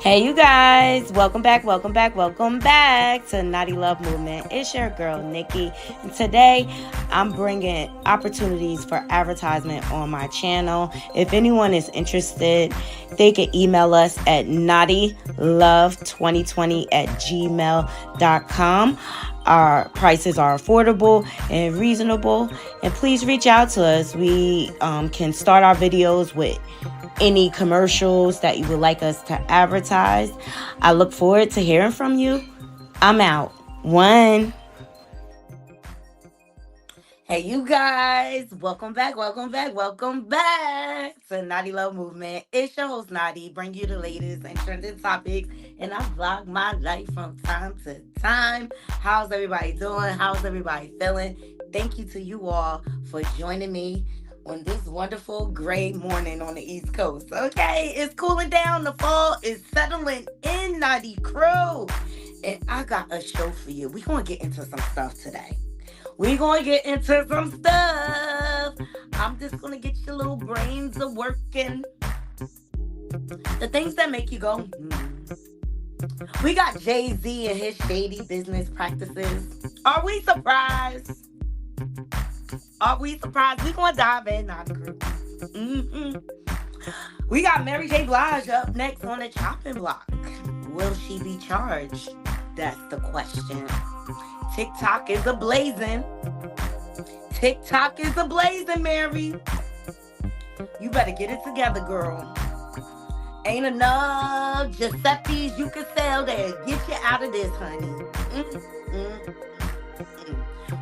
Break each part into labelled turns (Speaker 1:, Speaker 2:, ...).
Speaker 1: Hey, you guys, welcome back to Naughty Love Movement. It's your girl, Nikki. And today, I'm bringing opportunities for advertisement on my channel. If anyone is interested, they can email us at naughtylove2020@gmail.com. Our prices are affordable and reasonable. And please reach out to us. We can start our videos with any commercials that you would like us to advertise. I look forward to hearing from you. I'm out. One. Hey, you guys. Welcome back to Naughty Love Movement. It's your host, Naughty. Bring you the latest and trending topics. And I vlog my life from time to time. How's everybody doing? How's everybody feeling? Thank you to you all for joining me on this wonderful gray morning on the East Coast. Okay, it's cooling down. The fall is settling in, Naughty Crew. And I got a show for you. We're going to get into some stuff today. I'm just going to get your little brains a working. The things that make you go, We got Jay-Z and his shady business practices. Are we surprised? We're going to dive in, Naughty Crew. We got Mary J. Blige up next on the chopping block. Will she be charged? That's the question. TikTok is a-blazing, Mary. You better get it together, girl. Ain't enough Giuseppe's you can sell there. Get you out of this, honey.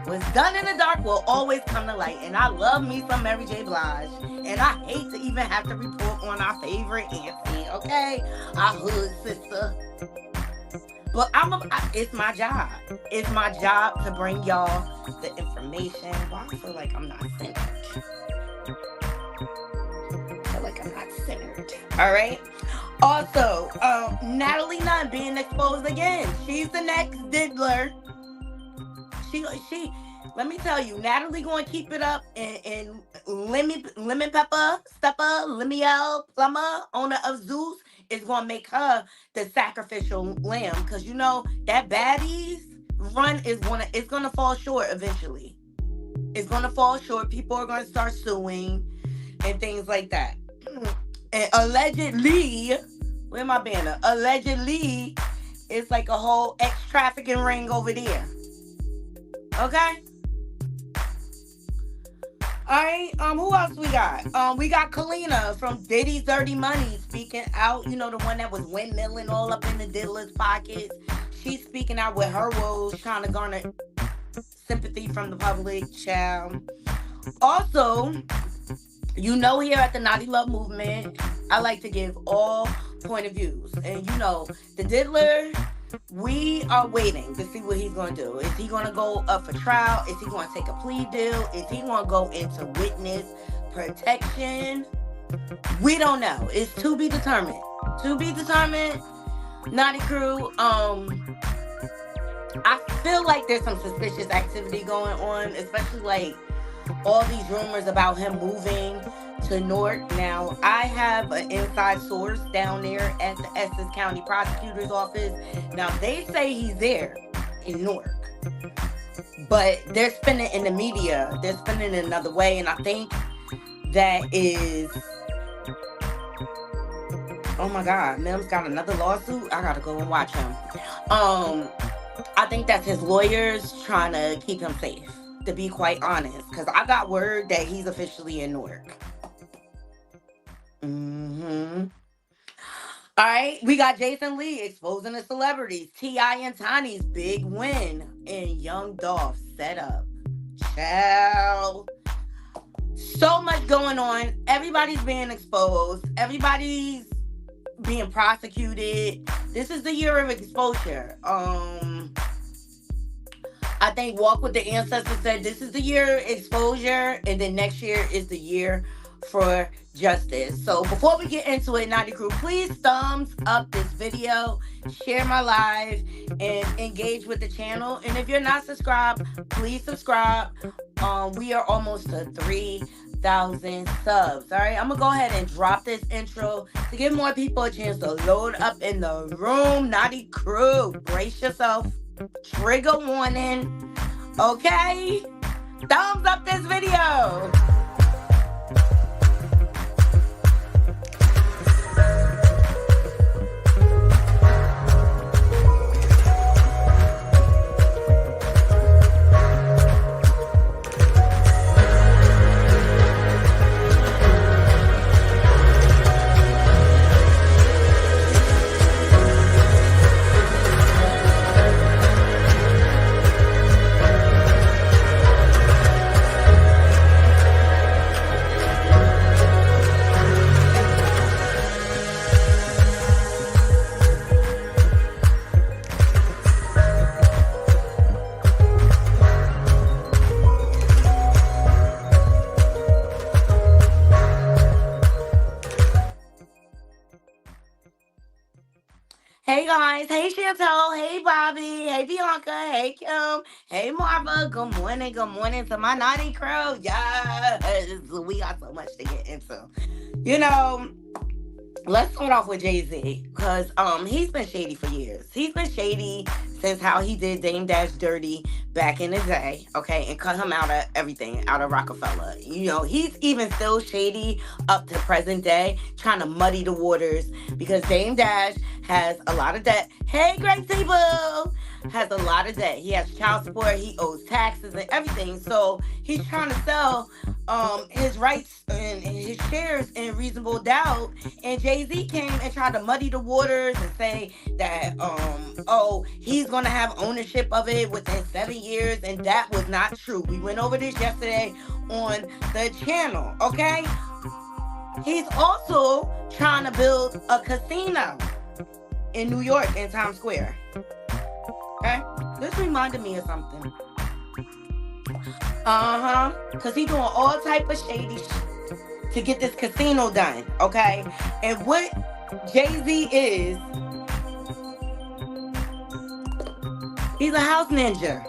Speaker 1: What's done in the dark will always come to light. And I love me some Mary J. Blige. And I hate to even have to report on our favorite auntie, okay? Our hood sister. But it's my job. It's my job to bring y'all the information. Well, I feel like I'm not centered. All right? Also, Natalie Nunn being exposed again. She's the next diddler. She let me tell you, Natalie going to keep it up, and Lemon Pepper, Stepper, Lemuel, Plumber, owner of Zeus, is going to make her the sacrificial lamb, because you know that baddies run it's going to fall short eventually. It's going to fall short. People are going to start suing and things like that. And allegedly, where my banner? Allegedly, it's like a whole ex-trafficking ring over there. Okay? Alright, who else we got? We got Kina from Diddy's Dirty Money speaking out, the one that was windmilling all up in the dealer's pockets. She's speaking out with her woes, trying to garner sympathy from the public, child. Also, here at the Naughty Love Movement, I like to give all point of views. And the diddler, we are waiting to see what he's going to do. Is he going to go up for trial? Is he going to take a plea deal? Is he going to go into witness protection? We don't know. It's to be determined. To be determined. Naughty Crew, I feel like there's some suspicious activity going on, especially like all these rumors about him moving to Newark. Now, I have an inside source down there at the Essex County Prosecutor's Office. Now, they say he's there in Newark, but they're spinning in the media. They're spinning it another way, and I think that is... Oh my God, Mim's got another lawsuit. I gotta go and watch him. I think that's his lawyers trying to keep him safe, to be quite honest, because I got word that he's officially in Newark. All right, we got Jason Lee exposing the celebrities. T.I. and Tany's big win in Young Dolph setup. Child. So much going on. Everybody's being exposed. Everybody's being prosecuted. This is the year of exposure. I think Walk with the Ancestors said this is the year of exposure, and then next year is the year for justice. So before we get into it, Naughty Crew, please thumbs up this video, share my live, and engage with the channel. And if you're not subscribed, please subscribe. We are almost to 3,000 subs. All right, I'm gonna go ahead and drop this intro to give more people a chance to load up in the room. Naughty Crew, brace yourself. Trigger warning. Okay, thumbs up this video. Hey guys, hey Chantel, hey Bobby, hey Bianca, hey Kim, hey Marva. Good morning to my Naughty Crew. Yes, we got so much to get into. Let's start off with Jay-Z, because he's been shady for years. He's been shady since how he did Dame Dash dirty back in the day, okay, and cut him out of everything, out of Rockefeller. He's even still shady up to present day, trying to muddy the waters, because Dame Dash has a lot of debt. Hey, Gracie Boo! Has a lot of debt. He has child support, he owes taxes and everything, so he's trying to sell his rights and his shares in Reasonable Doubt, and Jay-Z came and tried to muddy the waters and say that he's gonna have ownership of it within 7 years, and that was not true. We went over this yesterday on the channel, okay? He's also trying to build a casino in New York in Times Square. Okay? This reminded me of something. Because he's doing all type of shady shit to get this casino done, okay? And what Jay-Z is, he's a house ninja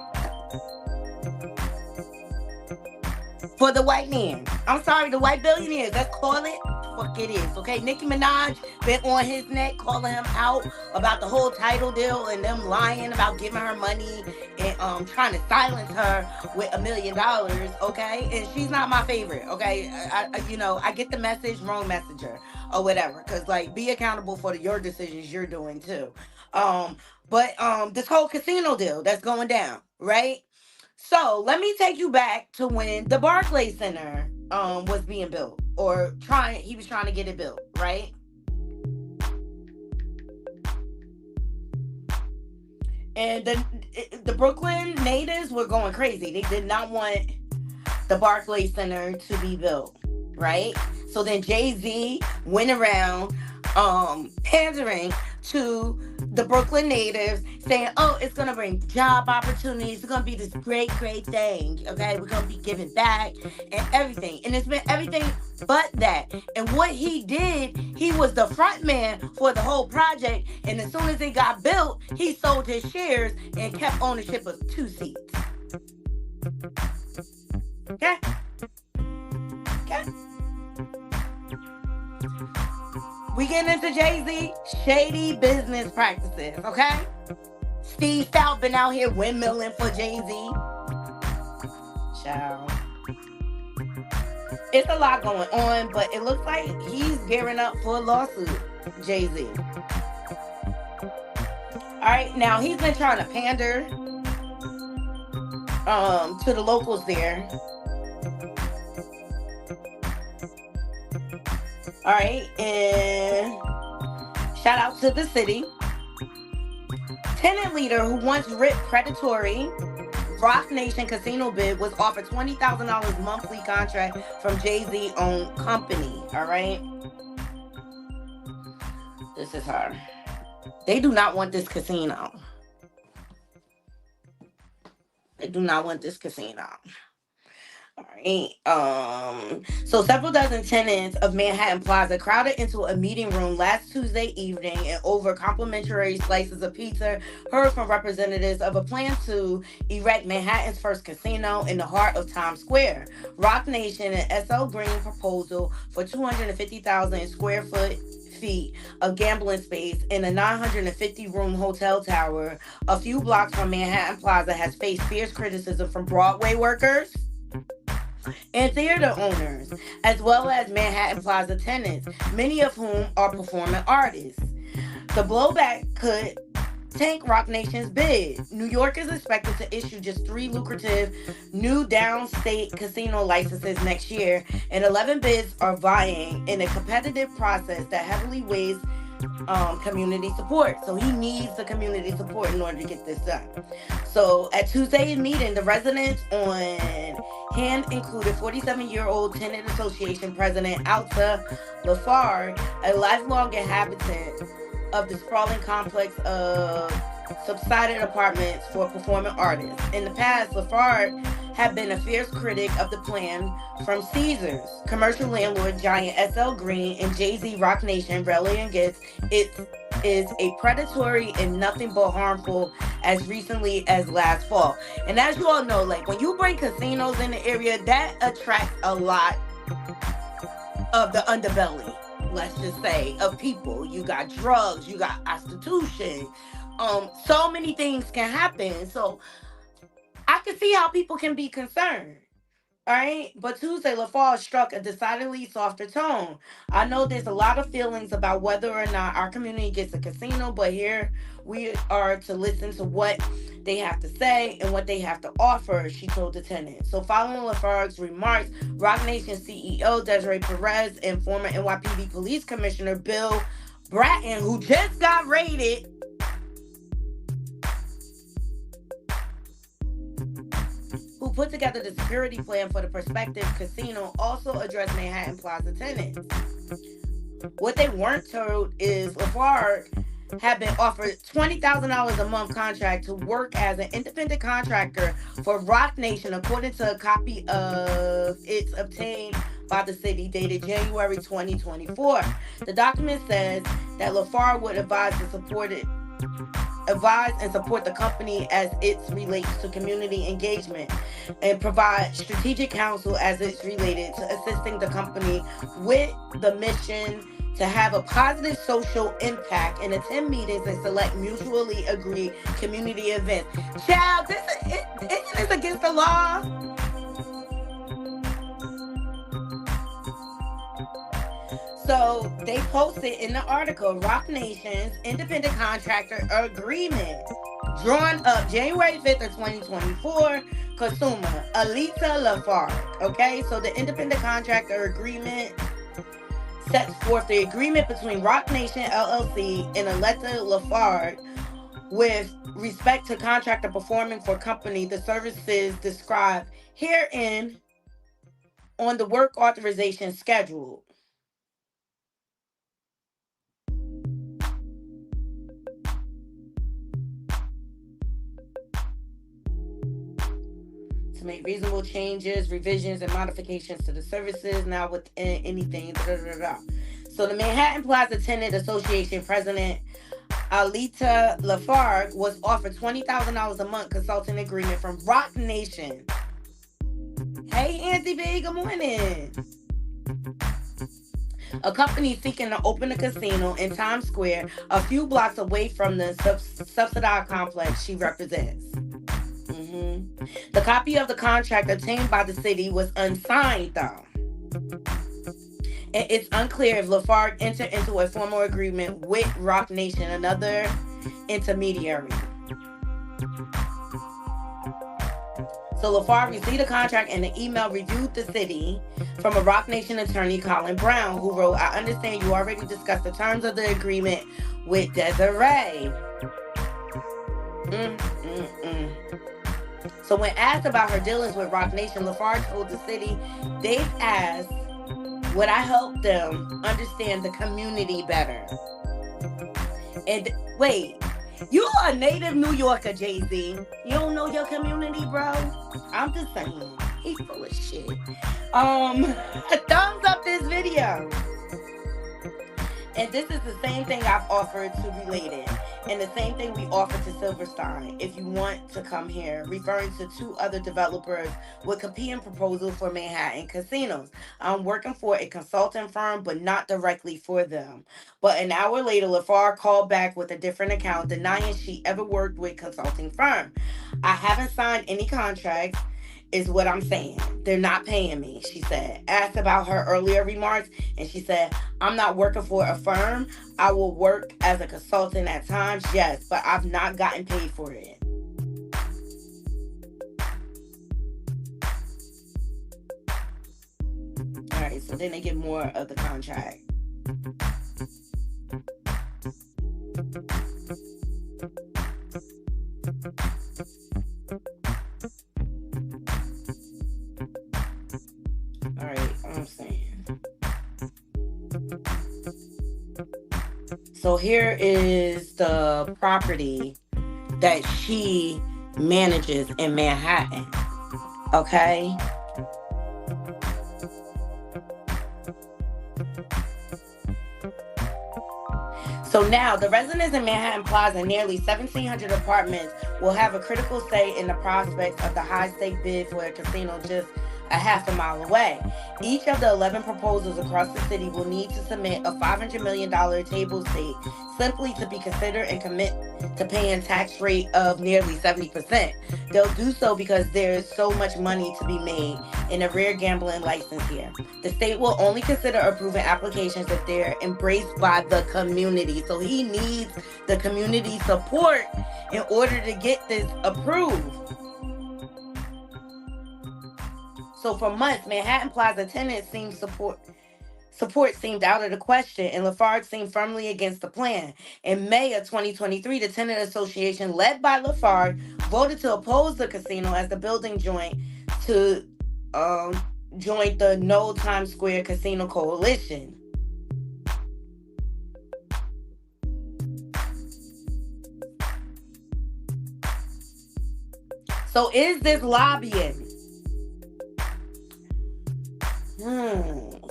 Speaker 1: for the white man. I'm sorry, the white billionaires, let's call it fuck it is. Okay, Nicki Minaj been on his neck, calling him out about the whole title deal and them lying about giving her money and trying to silence her with $1 million. Okay, and she's not my favorite. Okay, I get the message, wrong messenger or whatever. Cause like, be accountable for your decisions you're doing too. Um, but this whole casino deal that's going down, right? So let me take you back to when the Barclays Center was being built, or he was trying to get it built, right? And the Brooklyn natives were going crazy. They did not want the Barclays Center to be built, right? So then Jay-Z went around pandering to the Brooklyn natives, saying, oh, it's going to bring job opportunities. It's going to be this great, great thing. Okay, we're going to be giving back and everything. And it's been everything but that. And what he did, he was the front man for the whole project. And as soon as it got built, he sold his shares and kept ownership of 2 seats. Okay? Okay? We getting into Jay-Z shady business practices, okay? Steve Stout been out here windmilling for Jay-Z. Ciao. It's a lot going on, but it looks like he's gearing up for a lawsuit, Jay-Z. Alright, now he's been trying to pander to the locals there. All right, and shout out to the city. Tenant leader who once ripped predatory Rock Nation casino bid was offered $20,000 monthly contract from Jay-Z owned company. All right, this is her. They do not want this casino. They do not want this casino. All right. So several dozen tenants of Manhattan Plaza crowded into a meeting room last Tuesday evening and over complimentary slices of pizza heard from representatives of a plan to erect Manhattan's first casino in the heart of Times Square. Rock Nation and SL Green proposal for 250,000 square feet of gambling space in a 950-room hotel tower a few blocks from Manhattan Plaza has faced fierce criticism from Broadway workers and theater owners, as well as Manhattan Plaza tenants, many of whom are performing artists. The blowback could tank Rock Nation's bid. New York is expected to issue just 3 lucrative new downstate casino licenses next year, and 11 bids are vying in a competitive process that heavily weighs community support. So he needs the community support in order to get this done. So at Tuesday's meeting, the residents on hand included 47-year-old Tenant Association President Alta Lafarge, a lifelong inhabitant of the sprawling complex of subsided apartments for performing artists. In the past, Lafarge had been a fierce critic of the plan from Caesars. Commercial landlord giant SL Green and Jay-Z Rock Nation rally against it is a predatory and nothing but harmful as recently as last fall. And as you all know, like when you bring casinos in the area, that attracts a lot of the underbelly, let's just say, of people. You got drugs, you got prostitution. So many things can happen. So I can see how people can be concerned. All right. But Tuesday, Lafarge struck a decidedly softer tone. I know there's a lot of feelings about whether or not our community gets a casino, but here we are to listen to what they have to say and what they have to offer, she told the tenant. So following Lafarge's remarks, Rock Nation CEO Desiree Perez and former NYPD Police Commissioner Bill Bratton, who just got raided, who put together the security plan for the prospective casino, also addressed Manhattan Plaza tenants. What they weren't told is Lafarge had been offered $20,000 a month contract to work as an independent contractor for Rock Nation, according to a copy of its obtained by the city dated January 2024. The document says that Lafarge would advise the supported advise and support the company as it relates to community engagement, and provide strategic counsel as it's related to assisting the company with the mission to have a positive social impact and attend meetings and select mutually agreed community events. Child, isn't this against the law? So they posted in the article, Rock Nation's independent contractor agreement drawn up January 5th of 2024, consumer Alita Lafarge. Okay, so the independent contractor agreement sets forth the agreement between Rock Nation LLC and Alita Lafarge with respect to contractor performing for company the services described herein on the work authorization schedule. To make reasonable changes, revisions, and modifications to the services now within anything. So the Manhattan Plaza Tenant Association president Alita Lafarge was offered $20,000 a month consulting agreement from Rock Nation. Hey, Auntie B, good morning. A company seeking to open a casino in Times Square, a few blocks away from the subsidized complex she represents. The copy of the contract obtained by the city was unsigned, though. And it's unclear if Lafarge entered into a formal agreement with Rock Nation, another intermediary. So Lafarge received a contract and an email reviewed the city from a Rock Nation attorney, Colin Brown, who wrote, I understand you already discussed the terms of the agreement with Desiree. So when asked about her dealings with Rock Nation, Lafarge told the city, they've asked would I help them understand the community better. And wait, you a native New Yorker, Jay-Z. You don't know your community, bro? I'm just saying, he's full of shit. Thumbs up this video. And this is the same thing I've offered to Related, and the same thing we offered to Silverstein. If you want to come here, referring to two other developers with competing proposals for Manhattan casinos. I'm working for a consulting firm, but not directly for them. But an hour later, Lafarge called back with a different account, denying she ever worked with consulting firm. I haven't signed any contracts, is what I'm saying. They're not paying me, she said. Asked about her earlier remarks, and she said, I'm not working for a firm. I will work as a consultant at times, yes, but I've not gotten paid for it. All right, so then they get more of the contract. All right, I'm saying. So here is the property that she manages in Manhattan. Okay? So now, the residents in Manhattan Plaza, nearly 1,700 apartments, will have a critical say in the prospects of the high-stake bid for a casino just a half a mile away. Each of the 11 proposals across the city will need to submit a $500 million table stake simply to be considered and commit to paying tax rate of nearly 70%. They'll do so because there's so much money to be made in a rare gambling license here. The state will only consider approving applications if they're embraced by the community. So he needs the community support in order to get this approved. So for months, Manhattan Plaza tenants seemed support seemed out of the question, and Lafarge seemed firmly against the plan. In May of 2023, the tenant association, led by Lafarge, voted to oppose the casino as the building joined the No Times Square Casino Coalition. So is this lobbying?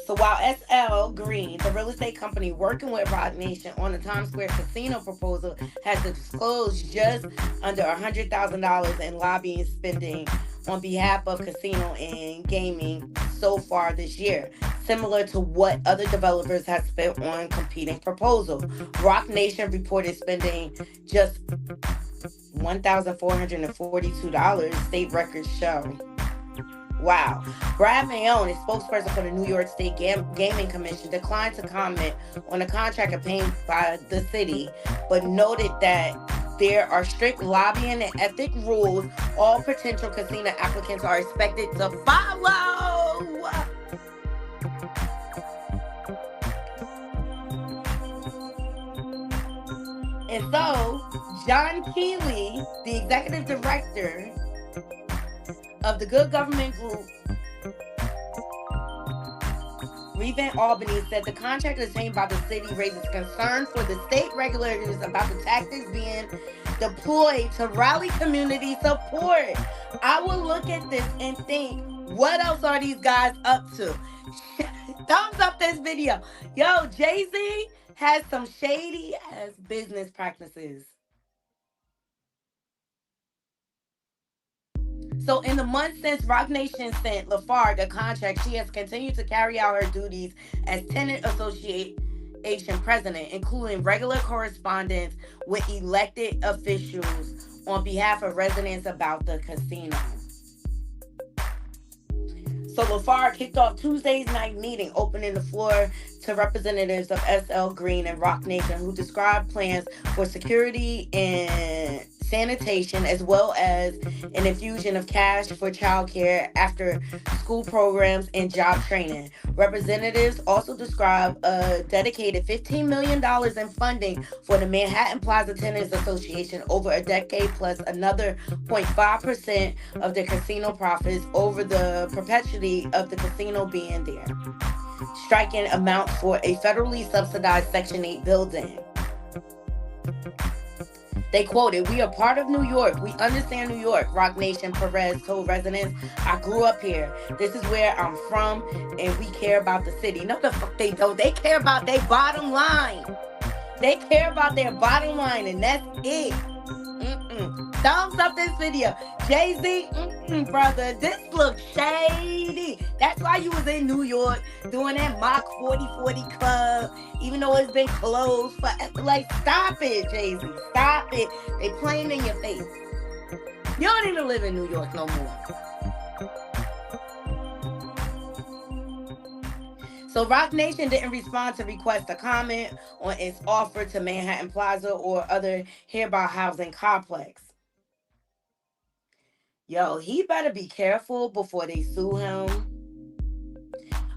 Speaker 1: So while SL Green, the real estate company working with Roc Nation on the Times Square casino proposal, has disclosed just under $100,000 in lobbying spending on behalf of casino and gaming so far this year, similar to what other developers have spent on competing proposals. Roc Nation reported spending just $1,442, state records show. Wow. Brad Mayone, a spokesperson for the New York State Gaming Commission, declined to comment on the contract obtained by the city, but noted that there are strict lobbying and ethic rules all potential casino applicants are expected to follow. And so, John Keeley, the executive director of the Good Government Group, Revent Albany, said the contract obtained by the city raises concern for the state regulators about the tactics being deployed to rally community support. I will look at this and think, what else are these guys up to? Thumbs up this video. Yo, Jay-Z has some shady ass business practices. So in the months since Roc Nation sent Lafarge a contract, she has continued to carry out her duties as tenant association president, including regular correspondence with elected officials on behalf of residents about the casino. So Lafarge kicked off Tuesday's night meeting, opening the floor to representatives of SL Green and Roc Nation, who described plans for security and sanitation, as well as an infusion of cash for childcare, after school programs, and job training. Representatives also described a dedicated $15 million in funding for the Manhattan Plaza Tenants Association over a decade, plus another 0.5% of the casino profits over the perpetuity of the casino being there, striking amounts for a federally subsidized Section 8 building. They quoted, "We are part of New York. We understand New York," Roc Nation Perez told residents. "I grew up here. This is where I'm from, and we care about the city." No, the fuck they don't. They care about their bottom line. They care about their bottom line, and that's it. Thumbs up this video. Jay-Z, brother, this looks shady. That's why you was in New York doing that mock 4040 club, even though it's been closed forever. Like, stop it, Jay-Z. Stop it. They playing in your face. You don't even live in New York no more. So Roc Nation didn't respond to request a comment on its offer to Manhattan Plaza or other hereby housing complex. Yo, he better be careful before they sue him.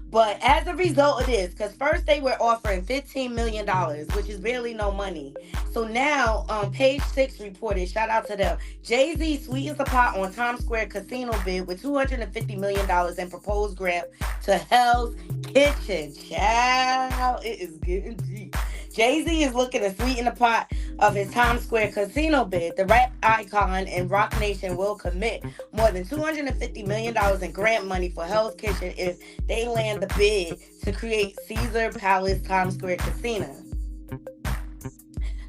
Speaker 1: But as a result of this, because first they were offering $15 million, which is barely no money. So now, Page 6 reported, shout out to them, Jay-Z sweetens the pot on Times Square casino bid with $250 million in proposed grant to Hell's Kitchen. Child, it is getting deep. Jay-Z is looking to sweeten the pot of his Times Square casino bid. The rap icon and Roc Nation will commit more than $250 million in grant money for Hell's Kitchen if they land the bid to create Caesar Palace Times Square Casino.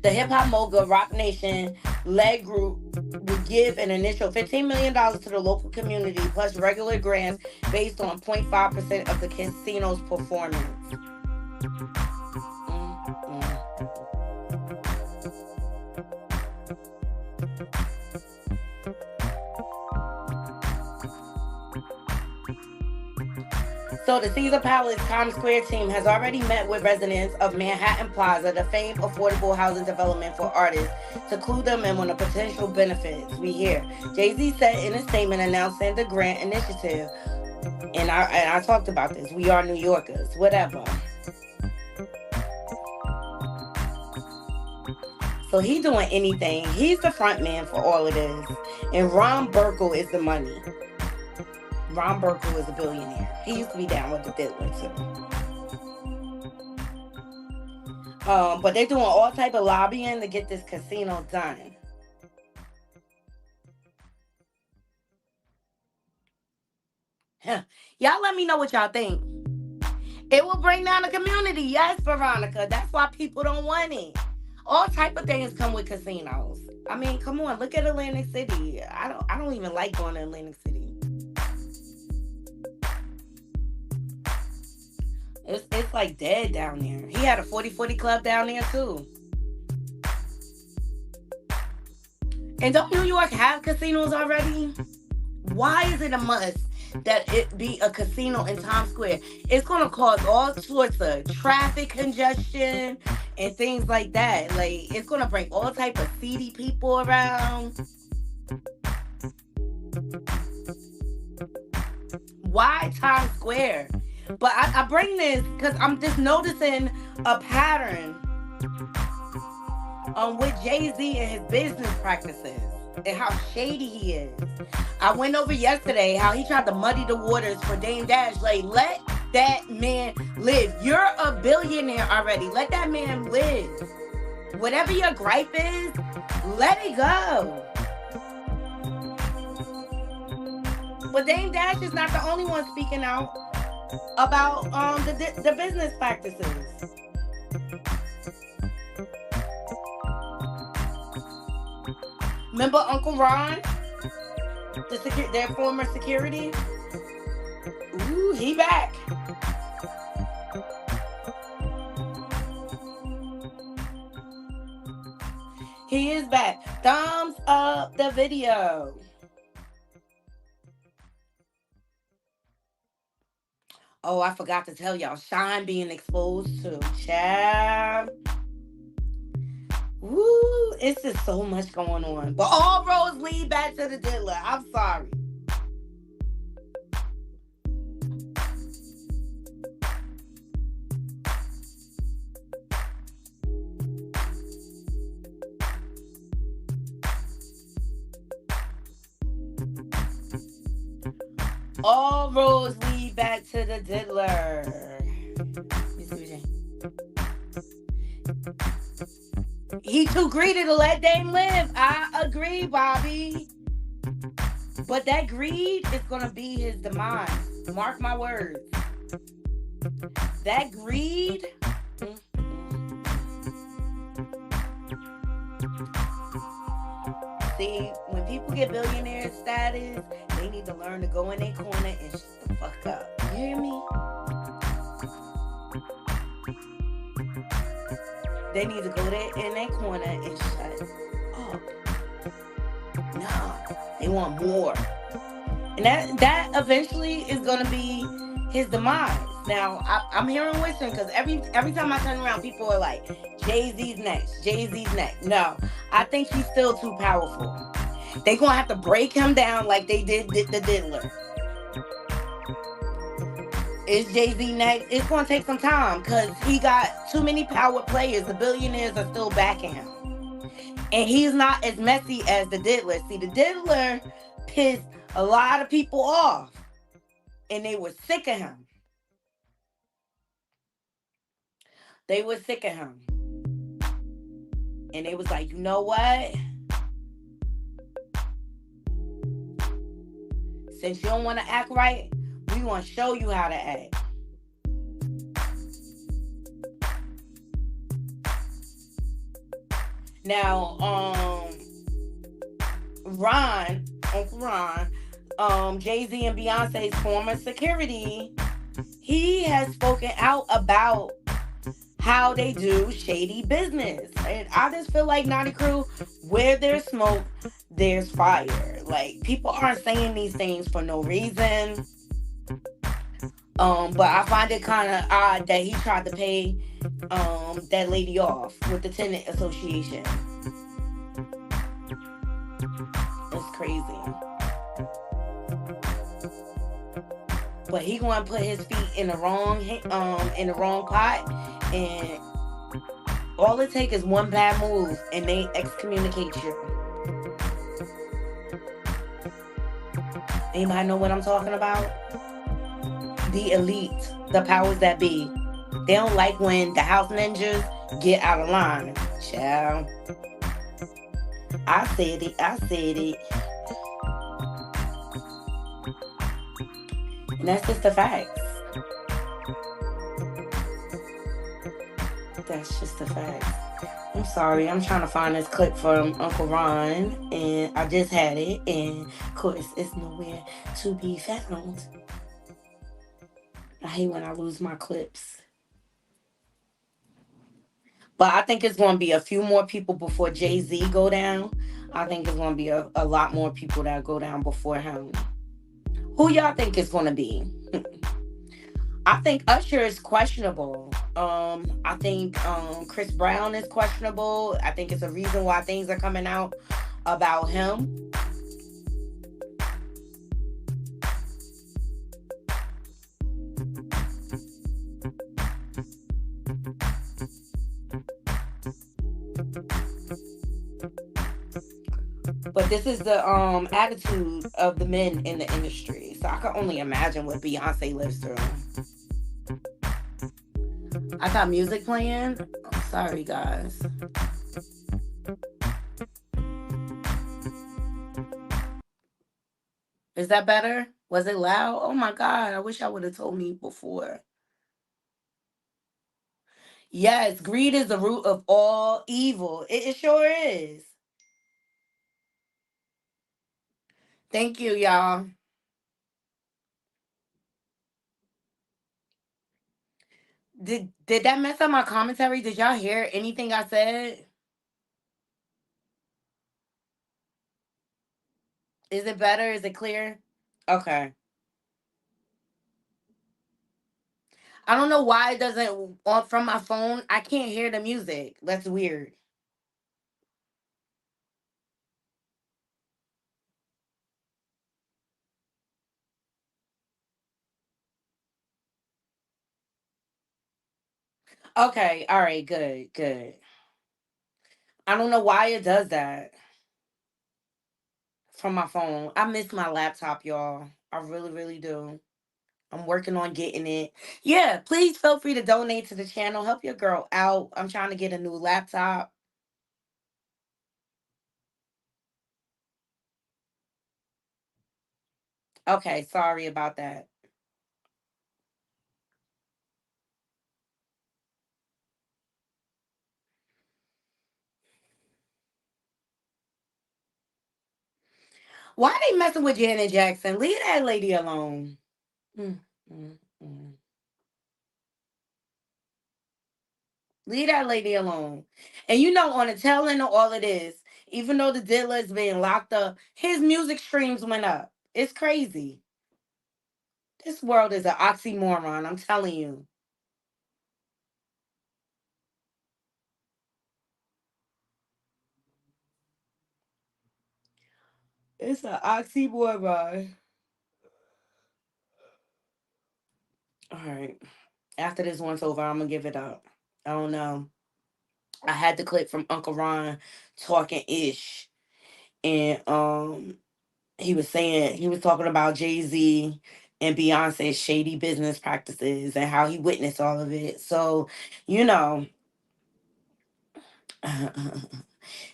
Speaker 1: The hip-hop mogul Roc Nation led group will give an initial $15 million to the local community, plus regular grants based on 0.5% of the casino's performance. So the Caesar Palace Times Square team has already met with residents of Manhattan Plaza, the famed affordable housing development for artists, to clue them in on the potential benefits. We hear Jay-Z said in a statement announcing the grant initiative, and I talked about this. We are New Yorkers, whatever. So he's doing anything. He's the front man for all of this, and Ron Burkle is the money. Ron Burkle is a billionaire. He used to be down with the Diddler too. But they're doing all type of lobbying to get this casino done. Y'all let me know what y'all think. It will bring down the community. Yes, Veronica. That's why people don't want it. All type of things come with casinos. I mean, come on, look at Atlantic City. I don't even like going to Atlantic City. It's like dead down there. He had a 40/40 club down there too. And don't New York have casinos already? Why is it a must that it be a casino in Times Square? It's going to cause all sorts of traffic congestion and things like that. Like, it's going to bring all type of seedy people around. Why Times Square? But I bring this because I'm just noticing a pattern with Jay-Z and his business practices and how shady he is. I went over yesterday how he tried to muddy the waters for Dame Dash. Like, let that man live. You're a billionaire already. Let that man live. Whatever your gripe is, let it go. But Dame Dash is not the only one speaking out about the business practices. Remember Uncle Ron, their former security? Ooh, he back. He is back. Thumbs up the video. Oh, I forgot to tell y'all, Shine being exposed to Child. Woo, it's just so much going on. But all roads lead back to the diddler. I'm sorry. All roads lead back to the diddler. He too greedy to let Dame live. I agree, Bobby. But that greed is going to be his demise. Mark my words. That greed. See, when people get billionaire status, they need to learn to go in their corner and shut the fuck up. You hear me? They need to go there in their corner and shut up. No, they want more. And that eventually is going to be his demise. Now, I'm hearing whispering because every time I turn around, people are like, Jay-Z's next. Jay-Z's next. No, I think he's still too powerful. They're going to have to break him down like they did the Diddler. Is Jay-Z next? It's going to take some time because he got too many power players. The billionaires are still backing him. And he's not as messy as the Diddler. See, the Diddler pissed a lot of people off. And they were sick of him. They were sick of him. And they was like, you know what? Since you don't want to act right, we want to show you how to act. Now, Uncle Ron, Jay-Z and Beyonce's former security, he has spoken out about how they do shady business. And I just feel like Naughty Crew, where there's smoke, there's fire. Like, people aren't saying these things for no reason. But I find it kind of odd that he tried to pay that lady off with the tenant association. It's crazy. But he going to put his feet in the wrong pot, and all it takes is one bad move, and they excommunicate you. Anybody know what I'm talking about? The elite, the powers that be. They don't like when the house ninjas get out of line. Child. I said it. And that's just the facts. That's just a fact. I'm sorry. I'm trying to find this clip from Uncle Ron, and I just had it, and of course, it's nowhere to be found. I hate when I lose my clips. But I think it's going to be a few more people before Jay Z go down. I think it's going to be a lot more people that go down before him. Who y'all think it's going to be? I think Usher is questionable. I think Chris Brown is questionable. I think it's a reason why things are coming out about him. But this is the attitude of the men in the industry. So I can only imagine what Beyonce lives through. I got music playing. I'm sorry, guys. Is that better? Was it loud? Oh my God. I wish I would have told me before. Yes, greed is the root of all evil. It sure is. Thank you, y'all. Did that mess up my commentary? Did y'all hear anything I said? Is it better? Is it clear? Okay. I don't know why it doesn't on from my phone. I can't hear the music. That's weird. Okay, all right, good, good. I don't know why it does that from my phone. I miss my laptop, y'all. I really, really do. I'm working on getting it. Yeah, please feel free to donate to the channel. Help your girl out. I'm trying to get a new laptop. Okay, sorry about that. Why they messing with Janet Jackson? Leave that lady alone. Mm, mm, mm. Leave that lady alone. And you know, on the tail end of all of this, even though the dealer is being locked up, his music streams went up. It's crazy. This world is an oxymoron. I'm telling you. It's an oxymoron. All right. After this one's over, I'm gonna give it up. I don't know. I had the clip from Uncle Ron talking ish, and he was talking about Jay-Z and Beyonce's shady business practices and how he witnessed all of it. So, you know,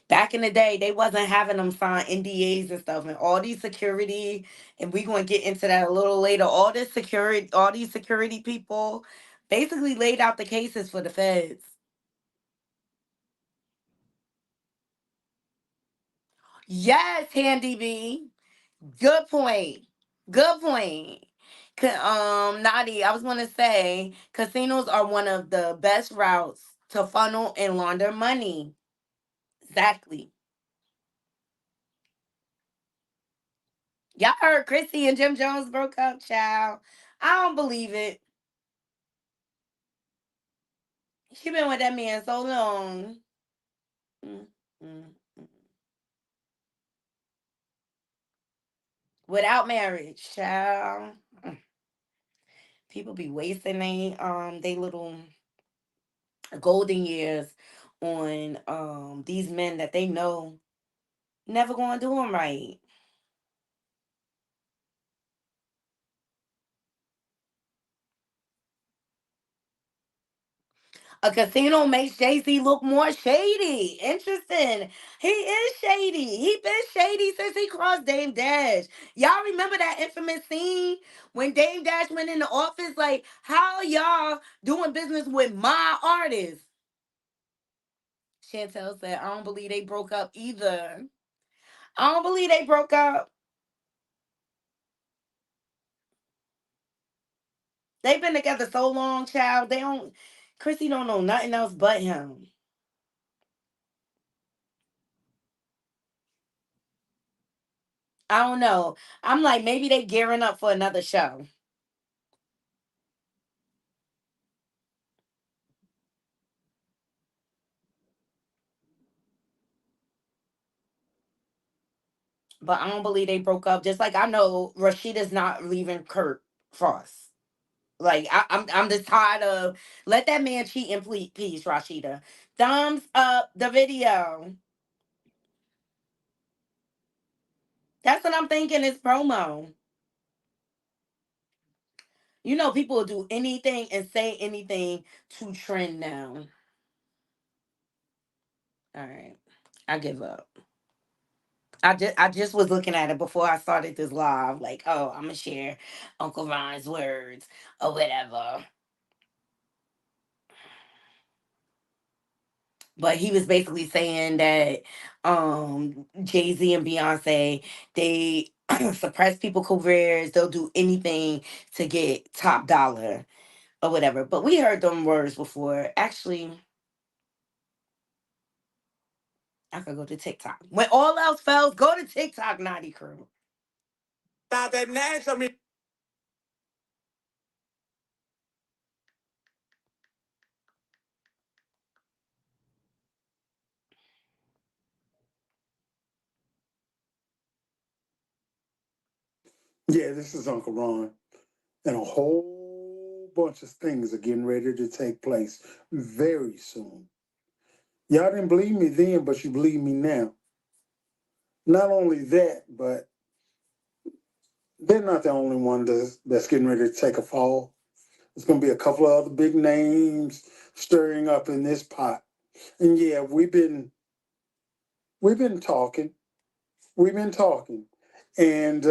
Speaker 1: back in the day, they wasn't having them sign NDAs and stuff, and all these security, and we gonna get into that a little later. All these security people, basically laid out the cases for the feds. Yes, Handy B. Good point. Good point. Nadi, I was gonna say casinos are one of the best routes to funnel and launder money. Exactly. Y'all heard Chrissy and Jim Jones broke up, child. I don't believe it. She been with that man so long. Mm, mm, mm. Without marriage, child. Mm. People be wasting they little golden years on these men that they know never gonna do them right. A casino makes Jay-Z look more shady. Interesting. He is shady. He been shady since he crossed Dame Dash. Y'all remember that infamous scene when Dame Dash went in the office? Like, how y'all doing business with my artist? Chantel said, I don't believe they broke up either. I don't believe they broke up. They've been together so long, child. They don't. Chrissy don't know nothing else but him. I don't know. I'm like, maybe they gearing up for another show. But I don't believe they broke up. Just like I know Rashida's not leaving Kurt Frost. Like I'm just tired of let that man cheat and please, Rashida. Thumbs up the video. That's what I'm thinking is promo. You know, people will do anything and say anything to trend now. All right. I give up. I just was looking at it before I started this live, like, oh, I'm gonna share Uncle Ron's words or whatever. But he was basically saying that Jay-Z and Beyonce, they suppress people careers, they'll do anything to get top dollar or whatever. But we heard them words before. Actually, I could go to TikTok. When all else fails, go to TikTok, Naughty Crew. Now that Nash, I mean,
Speaker 2: Yeah, this is Uncle Ron, and a whole bunch of things are getting ready to take place very soon. Y'all didn't believe me then, but you believe me now. Not only that, but they're not the only one that's getting ready to take a fall. There's going to be a couple of other big names stirring up in this pot. And yeah, we've been talking. We've been talking, and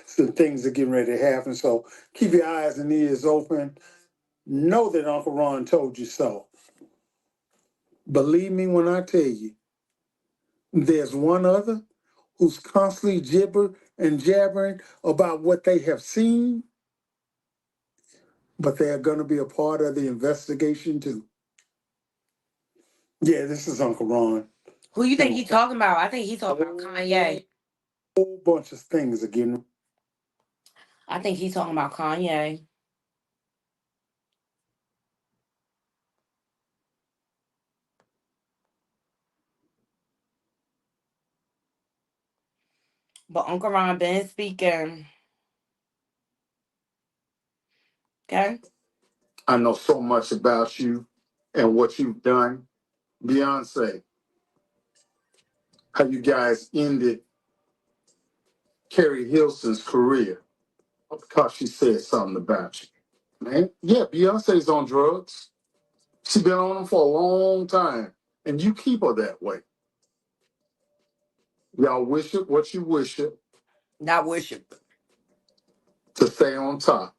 Speaker 2: some things are getting ready to happen. So keep your eyes and ears open. Know that Uncle Ron told you so. Believe me when I tell you, there's one other who's constantly gibber and jabbering about what they have seen, but they are going to be a part of the investigation too. Yeah, this is Uncle Ron.
Speaker 1: Who you
Speaker 2: And
Speaker 1: think
Speaker 2: a
Speaker 1: he talking about? I think he talking about Kanye.
Speaker 2: whole bunch of things again.
Speaker 1: I think he's talking about Kanye. But Uncle Ron been speaking. Okay.
Speaker 2: I know so much about you and what you've done. Beyonce, how you guys ended Carrie Hilson's career because she said something about you. Man, yeah, Beyonce's on drugs. She's been on them for a long time, and you keep her that way. Y'all wish it what you wish it
Speaker 1: Not worship.
Speaker 2: to stay on top.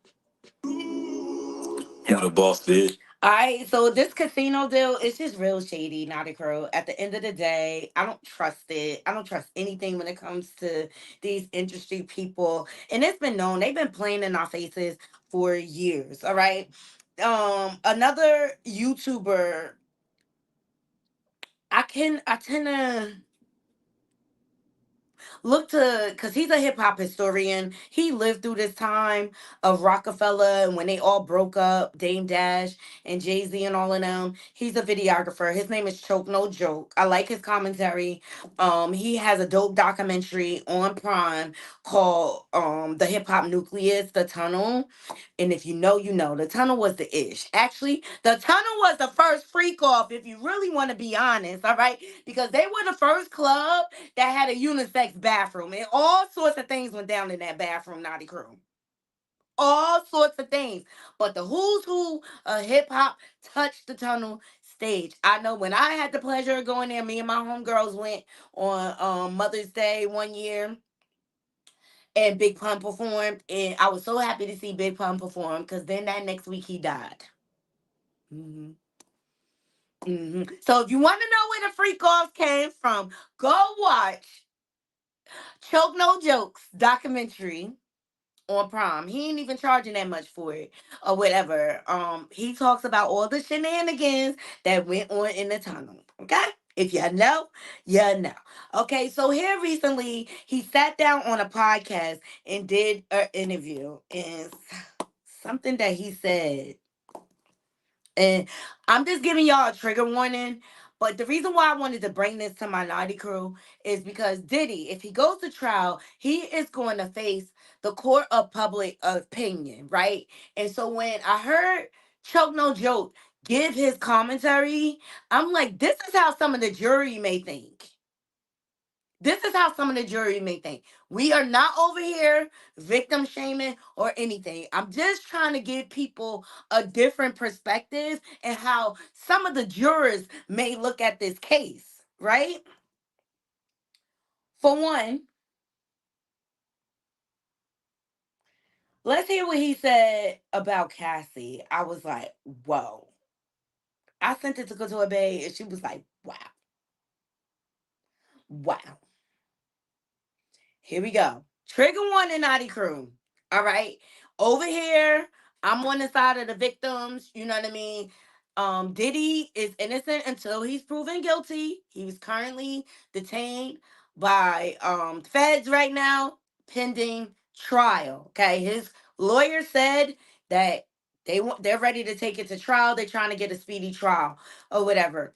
Speaker 2: What the boss did.
Speaker 1: All right, so this casino deal is just real shady, Naughty Crow. At the end of the day, I don't trust it. I don't trust anything when it comes to these industry people. And it's been known, they've been playing in our faces for years. All right. Another YouTuber, I tend to look to because he's a hip hop historian. He lived through this time of Rockefeller and when they all broke up, Dame Dash and Jay-Z and all of them. He's a videographer. His name is Choke No Joke. I like his commentary. He has a dope documentary on Prime called The Hip Hop Nucleus, The Tunnel. And if you know, you know. The tunnel was the ish. Actually, the tunnel was the first freak off, if you really want to be honest, all right? Because they were the first club that had a unisex bathroom. And all sorts of things went down in that bathroom, Naughty Crew. All sorts of things. But the who's who of hip hop touched the tunnel stage. I know when I had the pleasure of going there, me and my homegirls went on Mother's Day one year and Big Pun performed. And I was so happy to see Big Pun perform because then that next week he died. Hmm. So if you want to know where the freak offs came from, go watch Choke No Jokes documentary on Prime. He ain't even charging that much for it or whatever. He talks about all the shenanigans that went on in the tunnel. Okay? If you know, you know. Okay, so here recently he sat down on a podcast and did an interview, and something that he said, and I'm just giving y'all a trigger warning. But the reason why I wanted to bring this to my naughty crew is because Diddy, if he goes to trial, he is going to face the court of public opinion, right? And so when I heard Choke No Joke give his commentary, I'm like, this is how some of the jury may think. This is how some of the jury may think. We are not over here victim shaming or anything. I'm just trying to give people a different perspective and how some of the jurors may look at this case, right? For one, let's hear what he said about Cassie. I was like, whoa. I sent it to Couture Bay and she was like, wow, wow. Here we go. Trigger one and Naughty Crew. All right. Over here, I'm on the side of the victims. You know what I mean? Diddy is innocent until he's proven guilty. He was currently detained by feds right now, pending trial. Okay. His lawyer said that they're ready to take it to trial. They're trying to get a speedy trial or whatever.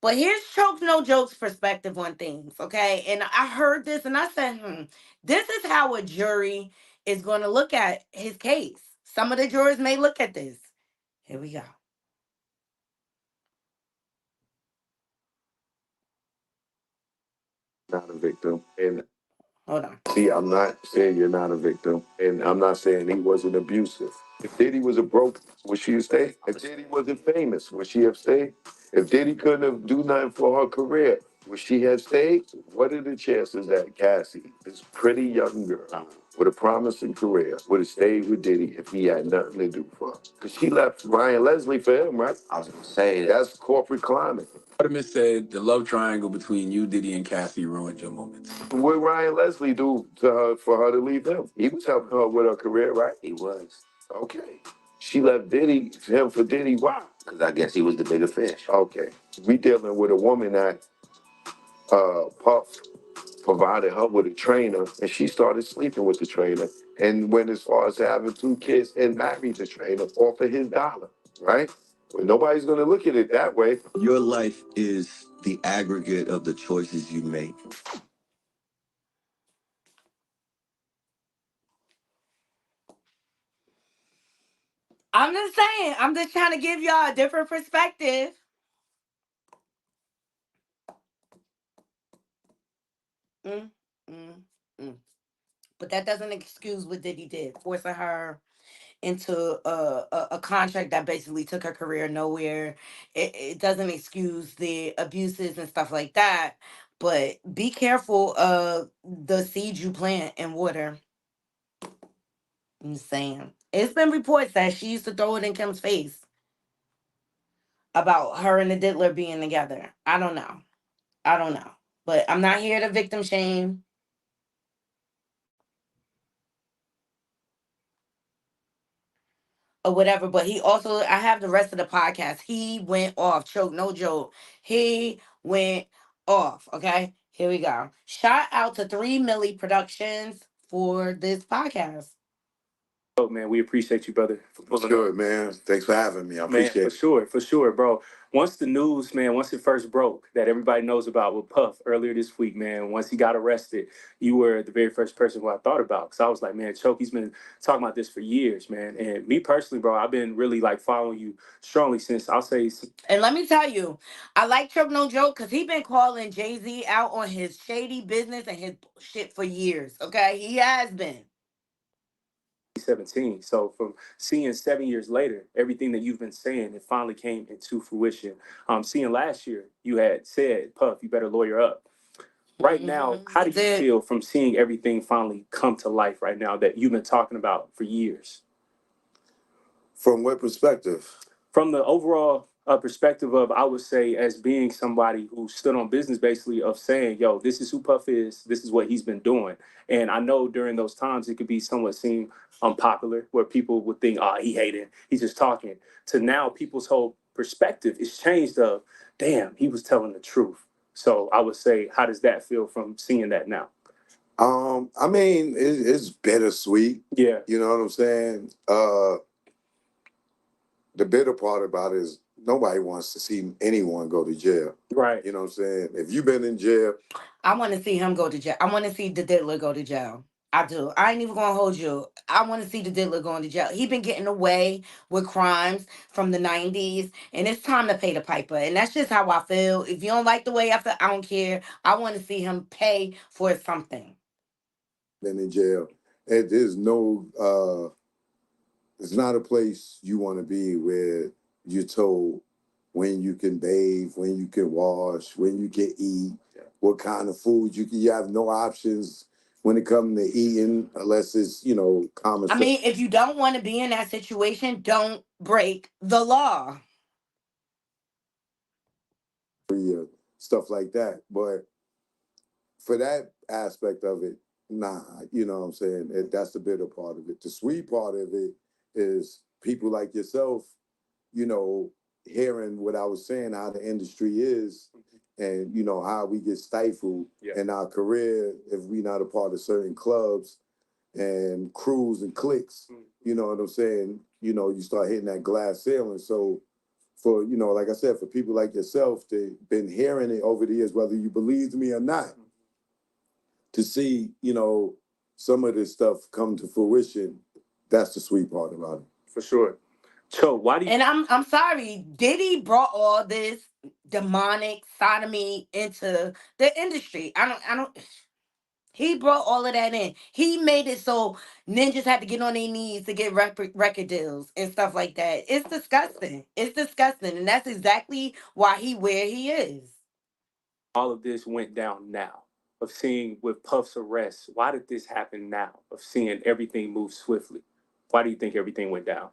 Speaker 1: But here's Choke No Joke's perspective on things, okay? And I heard this and I said, this is how a jury is going to look at his case. Some of the jurors may look at this. Here we go.
Speaker 3: Not a victim. And
Speaker 1: Hold on.
Speaker 3: see, I'm not saying you're not a victim, and I'm not saying he wasn't abusive. If Diddy was a broke, would she have stayed? If Diddy wasn't famous, would she have stayed? If Diddy couldn't have do nothing for her career, would she have stayed? What are the chances that Cassie, this pretty young girl with a promising career, would have stayed with Diddy if he had nothing to do for her? Because she left Ryan Leslie for him, right? I was gonna say that's corporate climate.
Speaker 4: Artemis said the love triangle between you, Diddy, and Kathy ruined your moments.
Speaker 3: What Ryan Leslie do to her for her to leave him? He was helping her with her career, right? He was. Okay. She left Diddy, him for Diddy. Why? Because I guess he was the bigger fish. Okay. We dealing with a woman that Puff provided her with a trainer, and she started sleeping with the trainer, and went as far as having 2 kids and married the trainer off of his dollar, right? Well, nobody's gonna look at it that way. Your life is the aggregate of the choices you make.
Speaker 1: I'm just saying, I'm just trying to give y'all a different perspective. Mm, mm, mm. But that doesn't excuse what Diddy did, forcing her into a contract that basically took her career nowhere. It doesn't excuse the abuses and stuff like that. But be careful of the seeds you plant in water. I'm just saying. It's been reports that she used to throw it in Kim's face about her and the diddler being together. I don't know. I don't know. But I'm not here to victim shame or whatever. But he also, I have the rest of the podcast. He went off. Choke, no joke. He went off. Okay. Here we go. Shout out to 3 Millie Productions for this podcast.
Speaker 5: Oh man, we appreciate you, brother, for pulling
Speaker 3: Sure,
Speaker 5: up.
Speaker 3: man. Thanks for having me. I
Speaker 5: Man,
Speaker 3: appreciate it.
Speaker 5: for sure, bro. Once the news, man, once it first broke that everybody knows about with Puff earlier this week, man, once he got arrested, you were the very first person who I thought about. Cause I was like, man, Choke, he's been talking about this for years, man. And me personally, bro, I've been really like following you strongly since I'll say
Speaker 1: And let me tell you, I like Choke No Joke because he been calling Jay-Z out on his shady business and his shit for years. Okay. He has been.
Speaker 5: 17. So from seeing 7 years later, everything that you've been saying, it finally came into fruition. Seeing last year, you had said, Puff, you better lawyer up. Right now, how
Speaker 1: He
Speaker 5: do you
Speaker 1: did.
Speaker 5: feel from seeing everything finally come to life right now that you've been talking about for years?
Speaker 3: From what perspective?
Speaker 5: From the overall a perspective of, I would say, as being somebody who stood on business basically of saying, yo, this is who Puff is, this is what he's been doing. And I know during those times it could be somewhat seem unpopular where people would think, oh, he hated, he's just talking. To now people's whole perspective is changed of, damn, he was telling the truth. So I would say, how does that feel from seeing that now?
Speaker 3: I mean, it's bittersweet.
Speaker 5: Yeah.
Speaker 3: You know what I'm saying? The bitter part about it is nobody wants to see anyone go to jail.
Speaker 5: Right.
Speaker 3: You know what I'm saying? If you've been in jail,
Speaker 1: I want to see him go to jail. I want to see the diddler go to jail. I do. I ain't even gonna hold you. I want to see the diddler going to jail. He been getting away with crimes from the '90s, and it's time to pay the piper. And that's just how I feel. If you don't like the way I feel, I don't care. I want to see him pay for something.
Speaker 3: been in jail, and there's no, it's not a place you want to be where you're told when you can bathe, when you can wash, when you can eat, what kind of food you can. You have no options when it comes to eating unless it's common
Speaker 1: I
Speaker 3: stuff,
Speaker 1: mean, if you don't want to be in that situation, don't break the law.
Speaker 3: stuff like that. But for that aspect of it, nah, you know what I'm saying? That's the bitter part of it. The sweet part of it is people like yourself, you know, hearing what I was saying, how the industry is, and how we get stifled in our career if we not a part of certain clubs and crews and cliques. You know what I'm saying? You start hitting that glass ceiling. So for like I said, for people like yourself, they've been hearing it over the years, whether you believed me or not, to see some of this stuff come to fruition. That's the sweet part about it.
Speaker 5: For sure. So why do you?
Speaker 1: And I'm sorry, Diddy brought all this demonic sodomy into the industry. I don't. He brought all of that in. He made it so ninjas had to get on their knees to get record deals and stuff like that. It's disgusting. It's disgusting, and that's exactly why he where he is.
Speaker 5: All of this went down now, of seeing with Puff's arrest, why did this happen now? Of seeing everything move swiftly. Why do you think everything went down?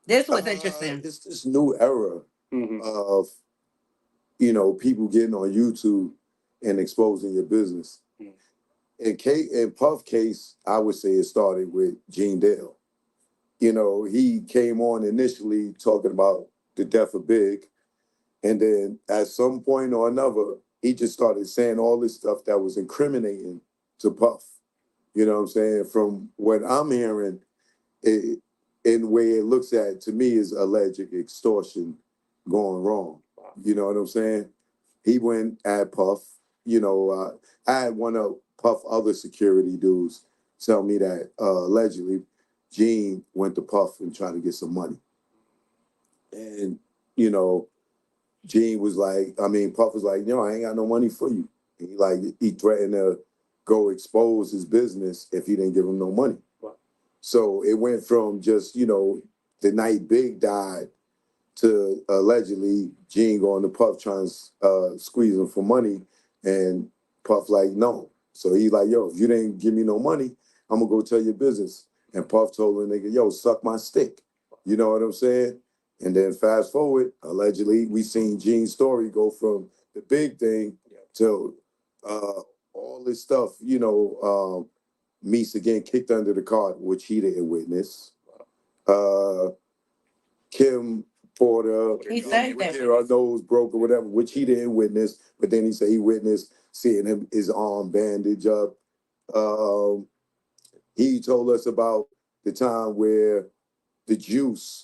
Speaker 1: This was interesting.
Speaker 3: It's this new era of people getting on YouTube and exposing your business. In Puff case, I would say it started with Gene Dale. He came on initially talking about the death of Big, and then at some point or another, he just started saying all this stuff that was incriminating to Puff. You know what I'm saying? From what I'm hearing, it, in the way it looks at to me is alleged extortion going wrong. You know what I'm saying? He went at Puff. I had one of Puff other security dudes tell me that allegedly Gene went to Puff and tried to get some money. And, Gene was like, Puff was like, I ain't got no money for you. And he threatened to go expose his business if he didn't give him no money. So it went from just, the night Big died to allegedly Gene going to Puff trying to squeeze him for money, and Puff like, no. So he like, yo, if you didn't give me no money, I'm gonna go tell your business. And Puff told the nigga, yo, suck my stick. You know what I'm saying? And then fast forward, allegedly, we seen Gene's story go from the big thing to all this stuff, Meese again kicked under the cart, which he didn't witness. Kim Porter,
Speaker 1: He said that.
Speaker 3: her nose broke or whatever, which he didn't witness, but then he said he witnessed seeing his arm bandage up. He told us about the time where the juice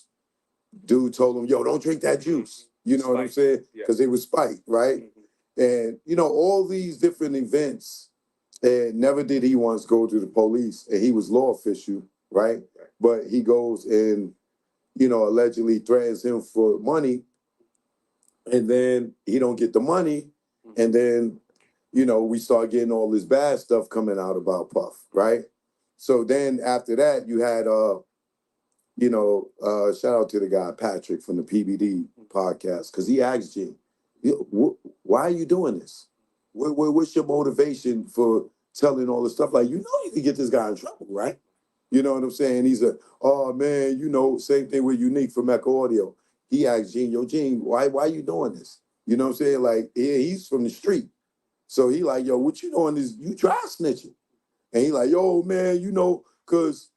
Speaker 3: dude told him, yo, don't drink that juice. You know what I'm saying? Because it was spiked, right? And, all these different events. And never did he once go to the police, and he was law official, right? But he goes and, allegedly threatens him for money, and then he don't get the money, and then, we start getting all this bad stuff coming out about Puff, right? So then after that, you had, shout out to the guy, Patrick, from the PBD podcast, because he asked Gene, why are you doing this? What's your motivation for telling all this stuff? Like, you can get this guy in trouble, right? You know what I'm saying? He's oh man, same thing with Unique from Echo Audio. he asked Gene, yo, Gene, why you doing this? You know what I'm saying? Like, yeah, he's from the street. So he like, yo, what you doing this? You dry snitching. And he like, yo, man, cause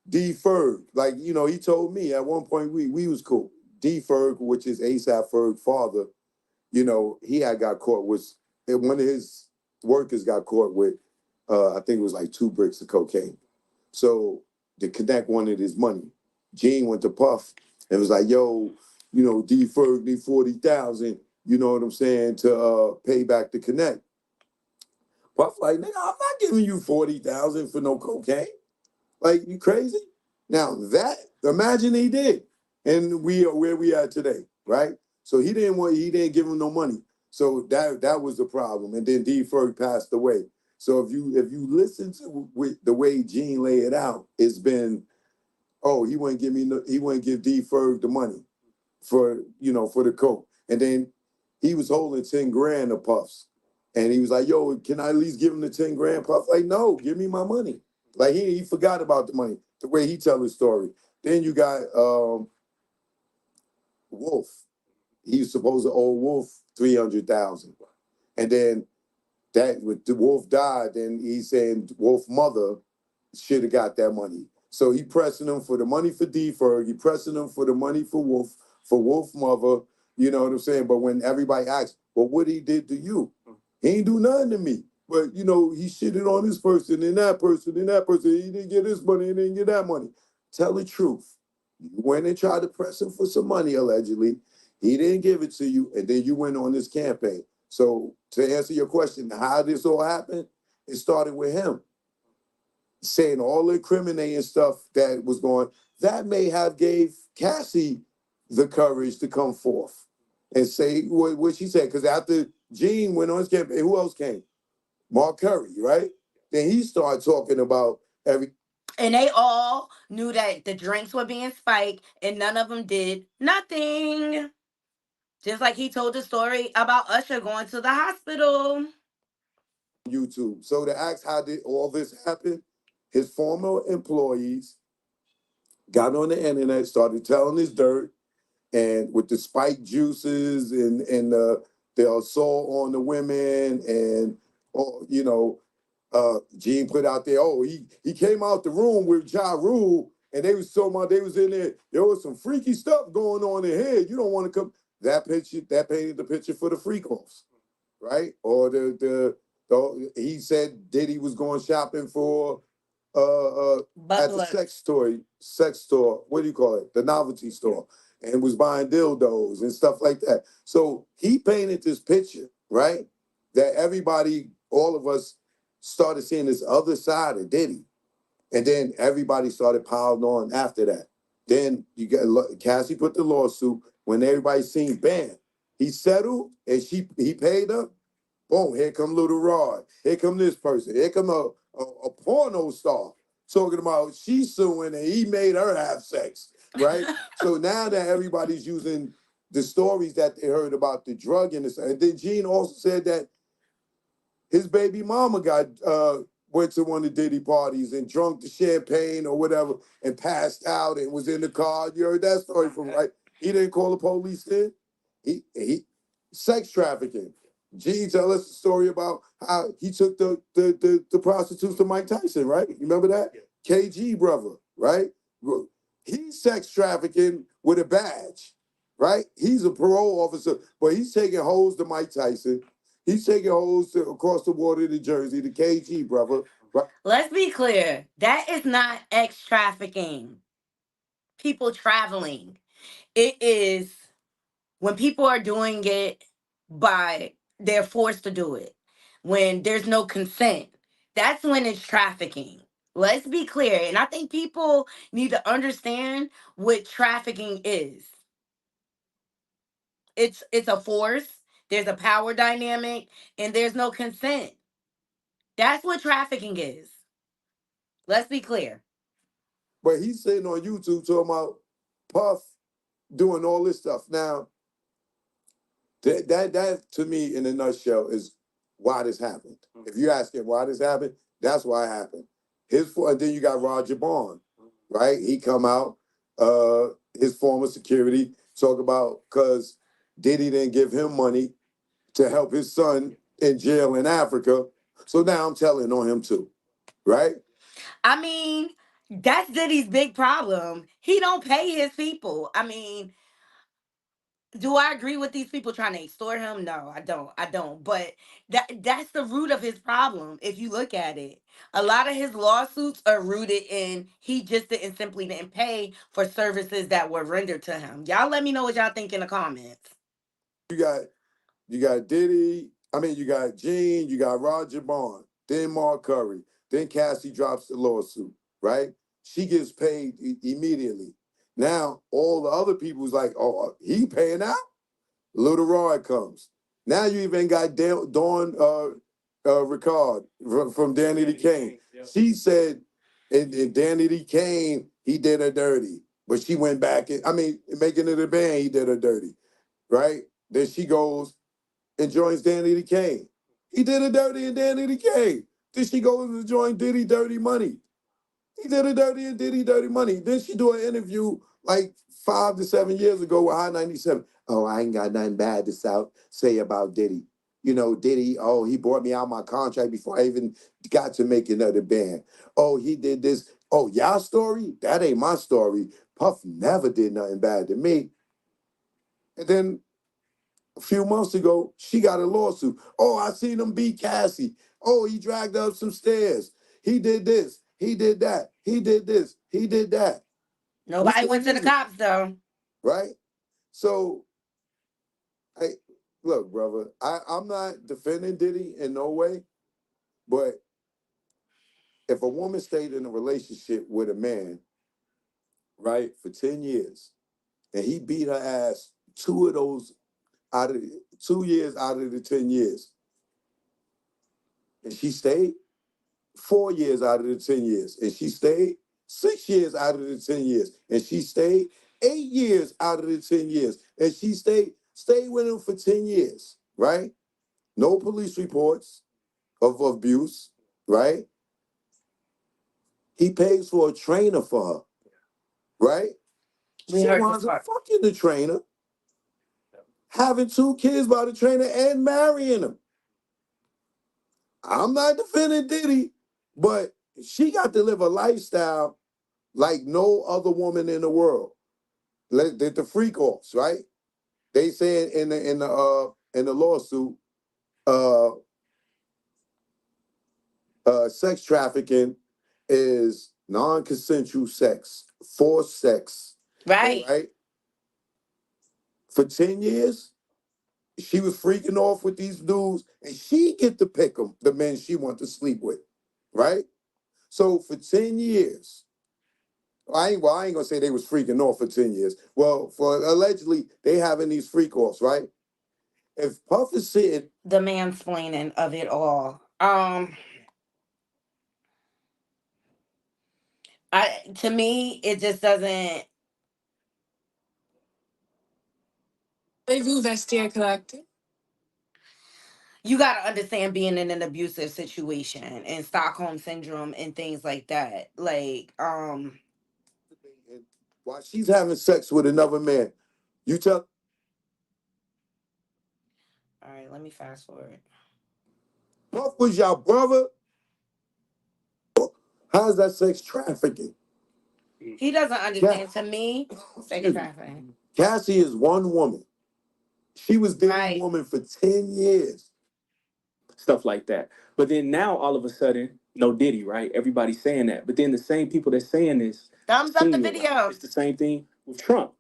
Speaker 3: D Ferg, like, he told me at one point we was cool. D Ferg, which is ASAP Ferg father, he had got caught with one of his workers got caught with I think it was like 2 bricks of cocaine. So the connect wanted his money. Gene went to Puff and was like, yo, D Ferg need 40,000, you know what I'm saying, to pay back the connect. Puff like, nigga, I'm not giving you 40,000 for no cocaine. Like, you crazy? Now imagine he did. And we are where we are today, right? So he didn't give him no money. So that was the problem. And then D Ferg passed away. So if you listen to the way Gene laid it out, it's been, he wouldn't give D Ferg the money for the coke. And then he was holding 10 grand of Puffs. And he was like, yo, can I at least give him the 10 grand? Puff like, no, give me my money. Like he forgot about the money, the way he tell his story. Then you got Wolf. He was supposed to owe Wolf 300,000. And then that with the Wolf died, then he's saying Wolf mother should have got that money. So he pressing him for the money for D Ferg, he pressing him for the money for Wolf mother, you know what I'm saying? But when everybody asks, well, what he did to you? He ain't do nothing to me. But, he shitted on this person and that person and that person. He didn't get this money and didn't get that money. Tell the truth. You went and tried to press him for some money, allegedly. He didn't give it to you, and then you went on this campaign. So to answer your question, how this all happened, it started with him saying all the incriminating stuff that was going. That may have gave Cassie the courage to come forth and say what she said. Because after Gene went on his campaign, who else came? Mark Curry, right? Then he started talking about every.
Speaker 1: And they all knew that the drinks were being spiked, and none of them did nothing. Just like he told the story about Usher going to the hospital.
Speaker 3: YouTube. So to ask how did all this happen, his former employees got on the internet, started telling his dirt, and with the spike juices and the assault on the women and Gene put out there, he came out the room with Ja Rule and they was talking about they was in there was some freaky stuff going on in here. You don't want to come. That painted the picture for the freak offs, right? Or he said Diddy was going shopping for at the sex store, what do you call it? The novelty store, and was buying dildos and stuff like that. So he painted this picture, right? That everybody, all of us, started seeing this other side of Diddy. And then everybody started piling on after that. Then you got Cassie put the lawsuit. When everybody seen, bam, he settled and he paid her. Boom, here come Little Rod. Here come this person. Here come a porno star talking about she's suing and he made her have sex, right? So now that everybody's using the stories that they heard about the drug industry, and then Gene also said that his baby mama went to one of the Diddy parties and drunk the champagne or whatever and passed out and was in the car. You heard that story from right? He didn't call the police then. He sex trafficking. Gene tell us the story about how he took the prostitutes to Mike Tyson, right? You remember that? KG brother, right? He's sex trafficking with a badge, right? He's a parole officer, but he's taking hoes to Mike Tyson. He's taking hoes across the water to Jersey, the KG brother. Right?
Speaker 1: Let's be clear. That is not ex trafficking. People traveling. It is when people are doing it by they're forced to do it. When there's no consent. That's when it's trafficking. Let's be clear. And I think people need to understand what trafficking is. It's a force, there's a power dynamic, and there's no consent. That's what trafficking is. Let's be clear.
Speaker 3: But he's sitting on YouTube talking about Puff doing all this stuff. Now, that to me, in a nutshell, is why this happened. If you ask him why this happened, that's why it happened. And then you got Roger Bond, right? He come out, his former security, Talk about because Diddy didn't give him money to help his son in jail in Africa. So now I'm telling on him too, right?
Speaker 1: I mean, that's Diddy's big problem. He don't pay his people. I mean, do I agree with these people trying to extort him? No, I don't. I don't. But that's the root of his problem. If you look at it, a lot of his lawsuits are rooted in he just didn't pay for services that were rendered to him. Y'all let me know what y'all think in the comments.
Speaker 3: You got you got Diddy. I mean, you got Gene. You got Roger Bond. Then Mark Curry. Then Cassie drops the lawsuit. Right? She gets paid immediately. Now all the other people's like, oh, he paying out. Little Roy comes. Now you even got Dawn Ricard from Danny the Kane. She said, and Danny the Kane, he did her dirty. But she went back, I mean, making it a band, he did her dirty, right? Then she goes and joins Danny the Kane. He did her dirty in Danny the Kane. Then she goes and join Diddy Dirty Money. He did her dirty and Diddy Dirty Money. Then she do an interview like 5 to 7 years ago with High 97. Oh, I ain't got nothing bad to say about Diddy. You know, Diddy, oh, he brought me out my contract before I even got to make another band. Oh, he did this. Oh, y'all story? That ain't my story. Puff never did nothing bad to me. And then a few months ago, she got a lawsuit. Oh, I seen him beat Cassie. Oh, he dragged her up some stairs. He did this. He did that. He did this. He did that. Which
Speaker 1: Nobody
Speaker 3: one
Speaker 1: went to the
Speaker 3: is it?
Speaker 1: cops though.
Speaker 3: Right? So, I look, brother, I'm not defending Diddy in no way, but if a woman stayed in a relationship with a man, right, for 10 years, and he beat her ass out of 2 years out of the 10 years, and she stayed, 4 years out of the 10 years, and she stayed 6 years out of the 10 years, and she stayed 8 years out of the 10 years, and she stayed with him for 10 years, right? No police reports of abuse, right? He pays for a trainer for her, right?
Speaker 1: We
Speaker 3: She
Speaker 1: heard this
Speaker 3: winds up
Speaker 1: part.
Speaker 3: fucking the trainer, having 2 kids by the trainer, and marrying him. I'm not defending Diddy, but she got to live a lifestyle like no other woman in the world. The freak offs, right? They said in the lawsuit, uh, sex trafficking is non-consensual sex, forced sex,
Speaker 1: Right.
Speaker 3: right? For 10 years, she was freaking off with these dudes, and she get to pick them, the men she want to sleep with, right? So for 10 years, I ain't gonna say they was freaking off for 10 years. Well, for allegedly they having these freak offs, right? If Puff is sitting,
Speaker 1: The mansplaining of it all. To me, it just doesn't.
Speaker 6: Avez-vous vestiaire collective?
Speaker 1: You got to understand being in an abusive situation and Stockholm syndrome and things like that.
Speaker 3: while she's having sex with another man, you tell
Speaker 1: All right, let me fast forward.
Speaker 3: Puff was your brother. How's that sex trafficking?
Speaker 1: He doesn't understand. To me, sex trafficking.
Speaker 3: Cassie is one woman. She was dating
Speaker 1: Right.
Speaker 3: woman for 10 years.
Speaker 5: Stuff like that. But then now all of a sudden, no Diddy, right? Everybody's saying that. But then the same people that's saying this,
Speaker 1: Thumbs up the
Speaker 5: insinuate
Speaker 1: video.
Speaker 5: it's the same thing with Trump.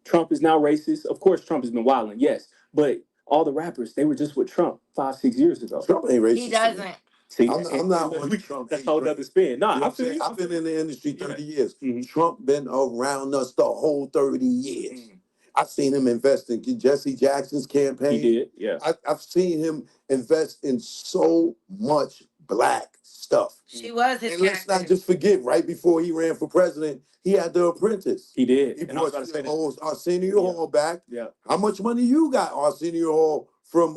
Speaker 5: Trump is now racist. Of course, Trump has been wilding, yes. But all the rappers, they were just with Trump 5, 6 years ago.
Speaker 3: Trump ain't racist.
Speaker 1: He doesn't.
Speaker 5: See,
Speaker 3: I'm not on Trump.
Speaker 5: That's a whole other spin. No,
Speaker 3: You know
Speaker 5: I feel you.
Speaker 3: I've been in the industry 30 years.
Speaker 5: Mhm.
Speaker 3: Trump been around us the whole 30 years. I've seen him invest in Jesse Jackson's campaign.
Speaker 5: He did, yeah.
Speaker 3: I've seen him invest in so much black stuff.
Speaker 1: She was his
Speaker 3: And let's not
Speaker 1: cactus.
Speaker 3: just forget, right before he ran for president, he had The Apprentice.
Speaker 5: He did.
Speaker 3: He
Speaker 5: And I was
Speaker 3: brought
Speaker 5: about to say that.
Speaker 3: Arsenio Hall back.
Speaker 5: Yeah.
Speaker 3: How much money you got, Arsenio Hall, from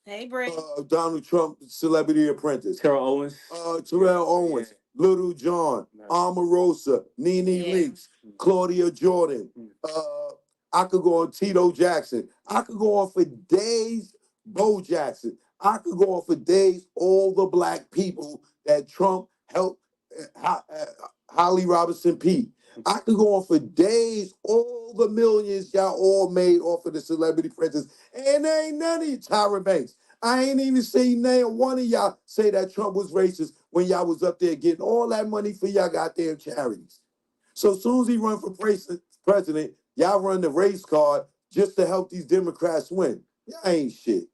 Speaker 1: Hey, Brie.
Speaker 3: Donald Trump Celebrity Apprentice?
Speaker 5: Terrell Owens.
Speaker 3: Terrell Owens,
Speaker 5: Yeah.
Speaker 3: Little John,
Speaker 5: Nice.
Speaker 3: Omarosa, Nene
Speaker 1: Yeah.
Speaker 3: Leakes, Claudia Jordan, I could go on Tito Jackson. I could go on for days, Bo Jackson. I could go on for days, all the black people that Trump helped, Holly Robinson Pete. I could go on for days, all the millions y'all all made off of the Celebrity Princess. And there ain't none of you, Tyra Banks. I ain't even seen name one of y'all say that Trump was racist when y'all was up there getting all that money for y'all goddamn charities. So as soon as he run for president, y'all run the race card just to help these Democrats win. Y'all ain't shit.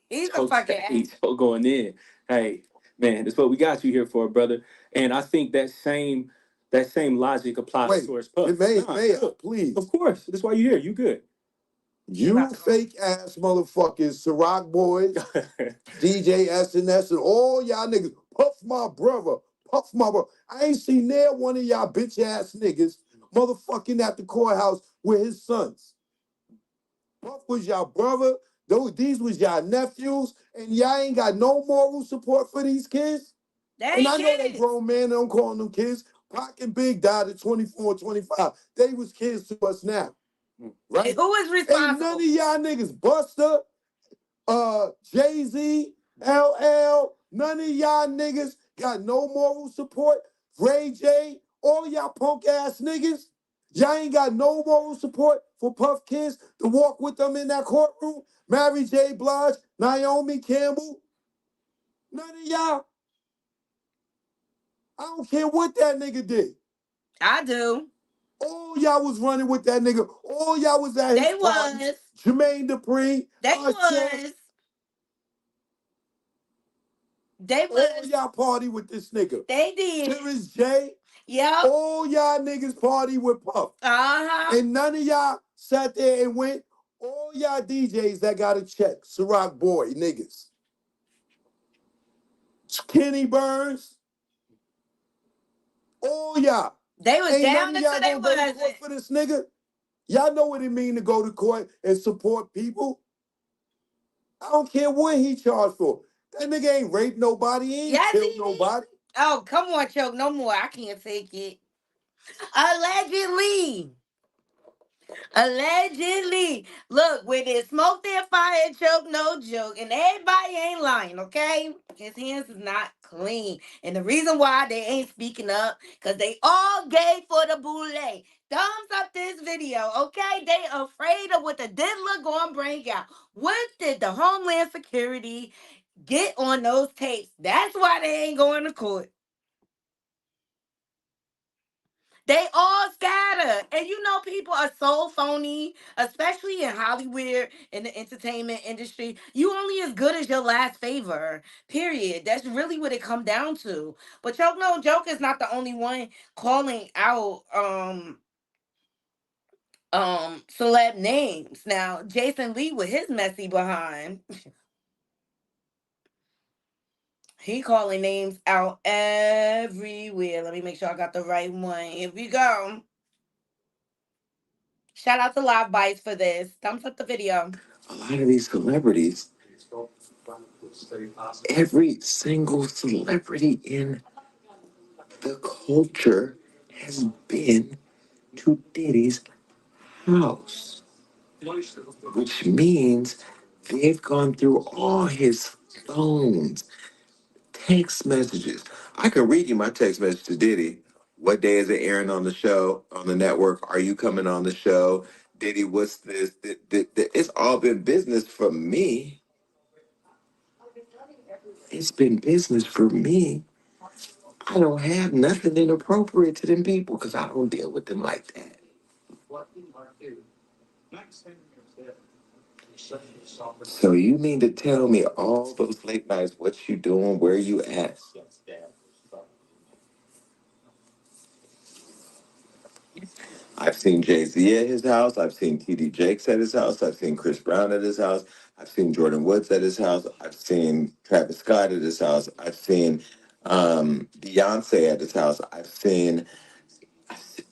Speaker 1: He's a fucking ass.
Speaker 5: So going in. Hey, man, that's what we got you here for, brother. And I think that same logic applies
Speaker 3: Wait,
Speaker 5: towards Puff.
Speaker 3: may I, please?
Speaker 5: Of course. That's why you're here. You good.
Speaker 3: You fake ass motherfuckers, Ciroc boys, DJ SNS, and all y'all niggas. Puff my brother. Puff my brother. I ain't seen there one of y'all bitch ass niggas motherfucking at the courthouse with his sons. Puff was y'all brother. These was y'all nephews, and y'all ain't got no moral support for these kids. And I know they grown man, they don't call them kids. Pac and Big died at 24, 25. They was kids to us now. Right?
Speaker 1: Who is
Speaker 3: Ain't none
Speaker 1: responsible?
Speaker 3: of y'all niggas Buster, Jay-Z, LL, none of y'all niggas got no moral support. Ray J, all y'all punk ass niggas, y'all ain't got no moral support for Puff kids to walk with them in that courtroom. Mary J. Blige, Naomi Campbell, none of y'all. I don't care what that nigga did.
Speaker 1: I do.
Speaker 3: All y'all was running with that nigga. All y'all was at his
Speaker 1: They
Speaker 3: parties.
Speaker 1: was.
Speaker 3: Jermaine Dupri,
Speaker 1: They
Speaker 3: Usher,
Speaker 1: was. They
Speaker 3: all
Speaker 1: was.
Speaker 3: y'all party with this nigga.
Speaker 1: They did.
Speaker 3: Terrence J,
Speaker 1: Yep.
Speaker 3: all y'all niggas party with Puff.
Speaker 1: Uh-huh.
Speaker 3: And none of y'all sat there and went, all y'all DJs that got a check, Ciroc Boy niggas. Kenny Burns, all y'all.
Speaker 1: They was
Speaker 3: Ain't
Speaker 1: down
Speaker 3: none of y'all
Speaker 1: until they
Speaker 3: gonna go to court
Speaker 1: wasn't.
Speaker 3: for this nigga? Y'all know what it mean to go to court and support people? I don't care what he charged for. That nigga ain't raped nobody, he ain't
Speaker 1: Yes,
Speaker 3: killed
Speaker 1: he did.
Speaker 3: nobody.
Speaker 1: Oh, come on, Choke. No more. I can't take it. Allegedly. Allegedly. Look, when there's smoke, there fire, Choke, no joke. And everybody ain't lying, okay? His hands is not clean. And the reason why they ain't speaking up, because they all gay for the boule. Thumbs up this video, okay? They afraid of what the diddler gonna bring out. What did the Homeland Security get on those tapes? That's why they ain't going to court. They all scatter. And you know, people are so phony, especially in Hollywood, in the entertainment industry. You only as good as your last favor. Period. That's really what it come down to. But Choke No Joke is not the only one calling out celeb names. Now, Jason Lee with his messy behind, he calling names out everywhere. Let me make sure I got the right one. Here we go. Shout out to Live Bites for this. Thumbs up the video.
Speaker 3: A lot of these celebrities, every single celebrity in the culture has been to Diddy's house, which means they've gone through all his phones, text messages. I can read you my text message to Diddy. What day is it airing on the show, on the network? Are you coming on the show? Diddy, what's this? It's all been business for me. It's been business for me. I don't have nothing inappropriate to them people because I don't deal with them like that. So you mean to tell me all those late nights, what you doing, where you at? I've seen Jay-Z at his house. I've seen TD Jakes at his house. I've seen Chris Brown at his house. I've seen Jordan Woods at his house. I've seen Travis Scott at his house. I've seen Beyonce at his house. I've seen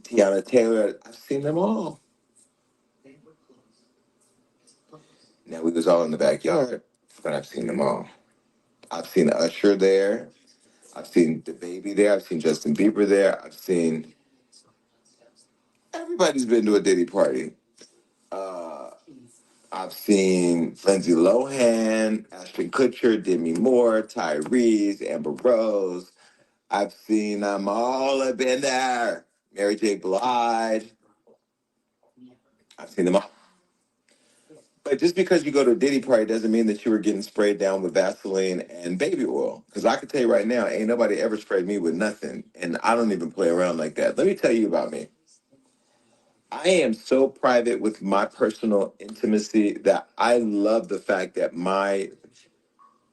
Speaker 3: Tiana Taylor. I've seen them all. Now we was all in the backyard, but I've seen them all. I've seen Usher there. I've seen the baby there. I've seen Justin Bieber there. I've seen everybody's been to a Diddy party. I've seen Lindsay Lohan, Ashton Kutcher, Demi Moore, Tyrese, Amber Rose. I've seen them all. I've been there. Mary J. Blige. I've seen them all. But just because you go to a Diddy party doesn't mean that you were getting sprayed down with Vaseline and baby oil. Because I can tell you right now, ain't nobody ever sprayed me with nothing. And I don't even play around like that. Let me tell you about me. I am so private with my personal intimacy that I love the fact that my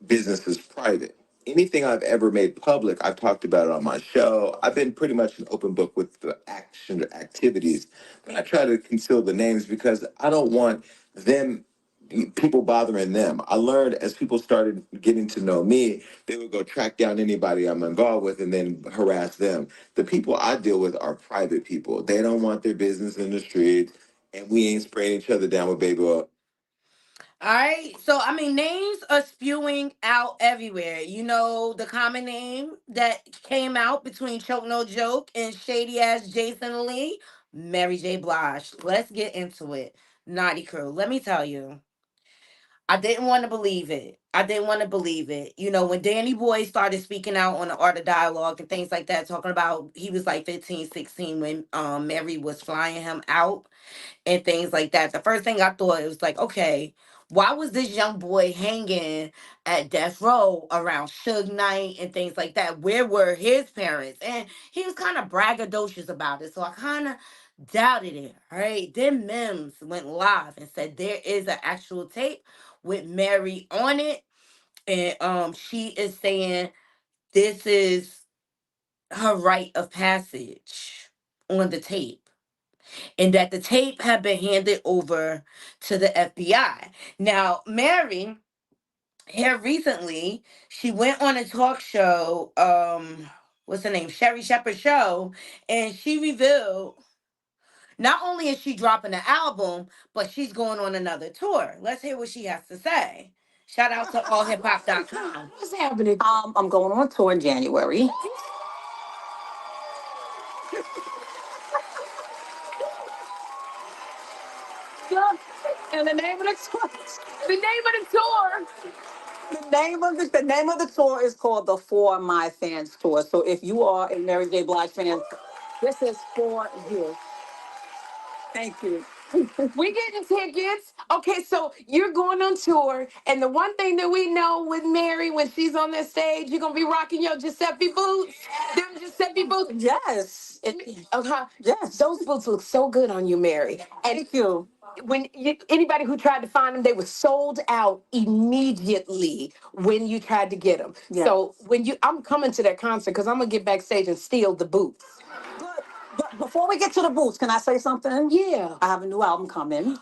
Speaker 3: business is private. Anything I've ever made public, I've talked about it on my show. I've been pretty much an open book with the action activities, but I try to conceal the names because I don't want them people bothering them. I learned as people started getting to know me, they would go track down anybody I'm involved with and then harass them. The people I deal with are private people. They don't want their business in the streets, and we ain't spraying each other down with baby oil.
Speaker 1: All right. So, I mean, names are spewing out everywhere. You know, the common name that came out between Choke No Joke and shady ass Jason Lee, Mary J. Blige. Let's get into it. Naughty Crew. Let me tell you, I didn't want to believe it. I didn't want to believe it. You know, when Danny Boy started speaking out on the Art of Dialogue and things like that, talking about he was like 15, 16 when Mary was flying him out and things like that. The first thing I thought, it was like, okay, why was this young boy hanging at death row around Suge Knight and things like that? Where were his parents? And he was kind of braggadocious about it, so I kind of doubted it. All right, then Mims went live and said there is an actual tape with Mary on it, and she is saying this is her rite of passage on the tape, and that the tape had been handed over to the FBI. Now, Mary, here recently, she went on a talk show, what's her name? Sherry Shepherd show, and she revealed not only is she dropping an album, but she's going on another tour. Let's hear what she has to say. Shout out to allhiphop.com.
Speaker 7: What's happening? I'm going on tour in January. Yeah. And the name of the tour. The name of the tour. The name of the tour is called the For My Fans Tour. So if you are a Mary J. Blige fan, this is for you. Thank you. We getting tickets. Okay, so you're going on tour, and the one thing that we know with Mary when she's on that stage, you're gonna be rocking your Giuseppe boots. Them Giuseppe boots. Yes. Okay. Yes. Those boots look so good on you, Mary. And thank you. Anybody who tried to find them, they were sold out immediately when you tried to get them. Yeah. So I'm coming to that concert because I'm gonna get backstage and steal the boots. Good. But before we get to the boots, can I say something? Yeah. I have a new album coming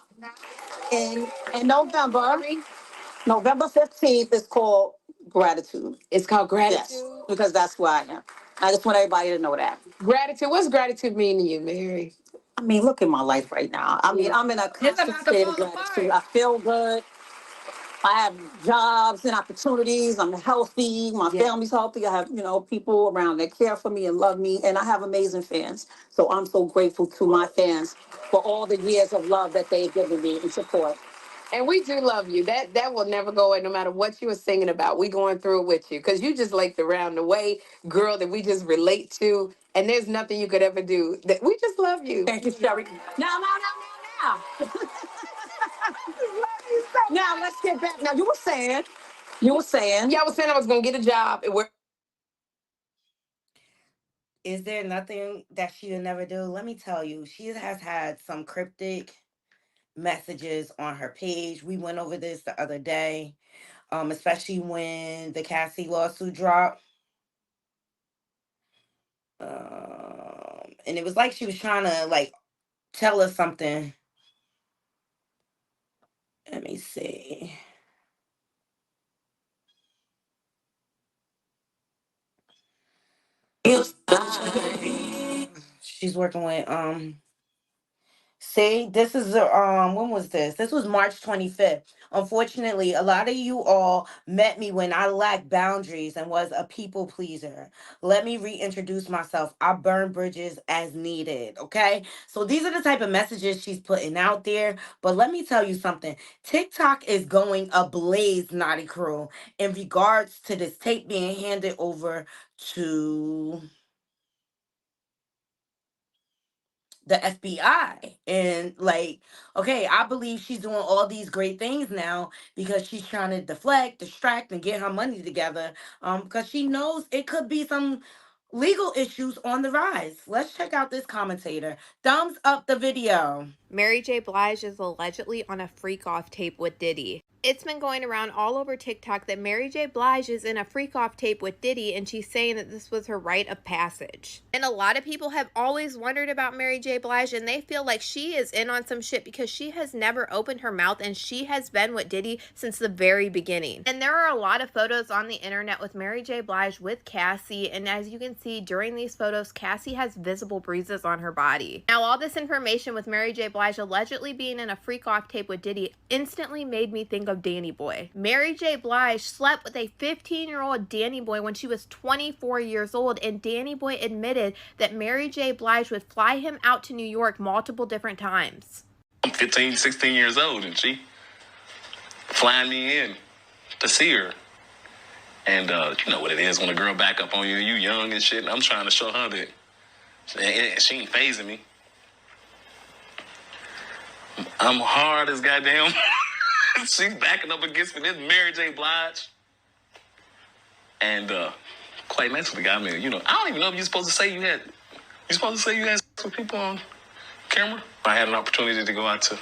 Speaker 7: in November. November 15th. It's called Gratitude. It's called Gratitude? Yes, because that's who I am. I just want everybody to know that. Gratitude. What's gratitude mean to you, Mary? I mean, look at my life right now. I mean, I'm in a
Speaker 1: It's
Speaker 7: constant
Speaker 1: about to
Speaker 7: state of
Speaker 1: fall
Speaker 7: gratitude.
Speaker 1: apart.
Speaker 7: I feel good. I have jobs and opportunities. I'm healthy. My family's healthy. I have, people around that care for me and love me. And I have amazing fans. So I'm so grateful to my fans for all the years of love that they've given me and support. And we do love you. That will never go away, no matter what you were singing about. We going through it with you because you just like the round the way girl that we just relate to, and there's nothing you could ever do. That we just love you. Thank you, Sherry. Now. Now let's get back. Now you were saying. Yeah, I was saying I was gonna get a job. And we're
Speaker 1: Is there nothing that she'll never do? Let me tell you, she has had some cryptic messages on her page. We went over this the other day, especially when the Cassie lawsuit dropped. And it was like she was trying to like tell us something. Let me see. She's working with See, this is when was this? This was March 25th. Unfortunately, a lot of you all met me when I lacked boundaries and was a people pleaser. Let me reintroduce myself. I burn bridges as needed, okay? So these are the type of messages she's putting out there, but let me tell you something. TikTok is going ablaze, Naughty Crew, in regards to this tape being handed over to the FBI. And like, okay, I believe she's doing all these great things now because she's trying to deflect, distract, and get her money together. Because she knows it could be some legal issues on the rise. Let's check out this commentator. Thumbs up the video.
Speaker 8: Mary J. Blige is allegedly on a freak off tape with Diddy. It's been going around all over TikTok that Mary J. Blige is in a freak off tape with Diddy, and she's saying that this was her rite of passage. And a lot of people have always wondered about Mary J. Blige, and they feel like she is in on some shit because she has never opened her mouth, and she has been with Diddy since the very beginning. And there are a lot of photos on the internet with Mary J. Blige with Cassie, and as you can see during these photos, Cassie has visible bruises on her body. Now, all this information with Mary J. Blige allegedly being in a freak off tape with Diddy instantly made me think of Danny Boy. Mary J. Blige slept with a 15-year-old Danny Boy when she was 24 years old, and Danny Boy admitted that Mary J. Blige would fly him out to New York multiple different times.
Speaker 9: I'm 15, 16 years old, and she flying me in to see her. And you know what it is when a girl back up on you, you young and shit, and I'm trying to show her that she ain't phasing me. I'm hard as goddamn. She's backing up against me. This Mary J. Blige. And quite naturally, I mean, you know, I don't even know if you're supposed to say you had sex with people on camera. I had an opportunity to go out to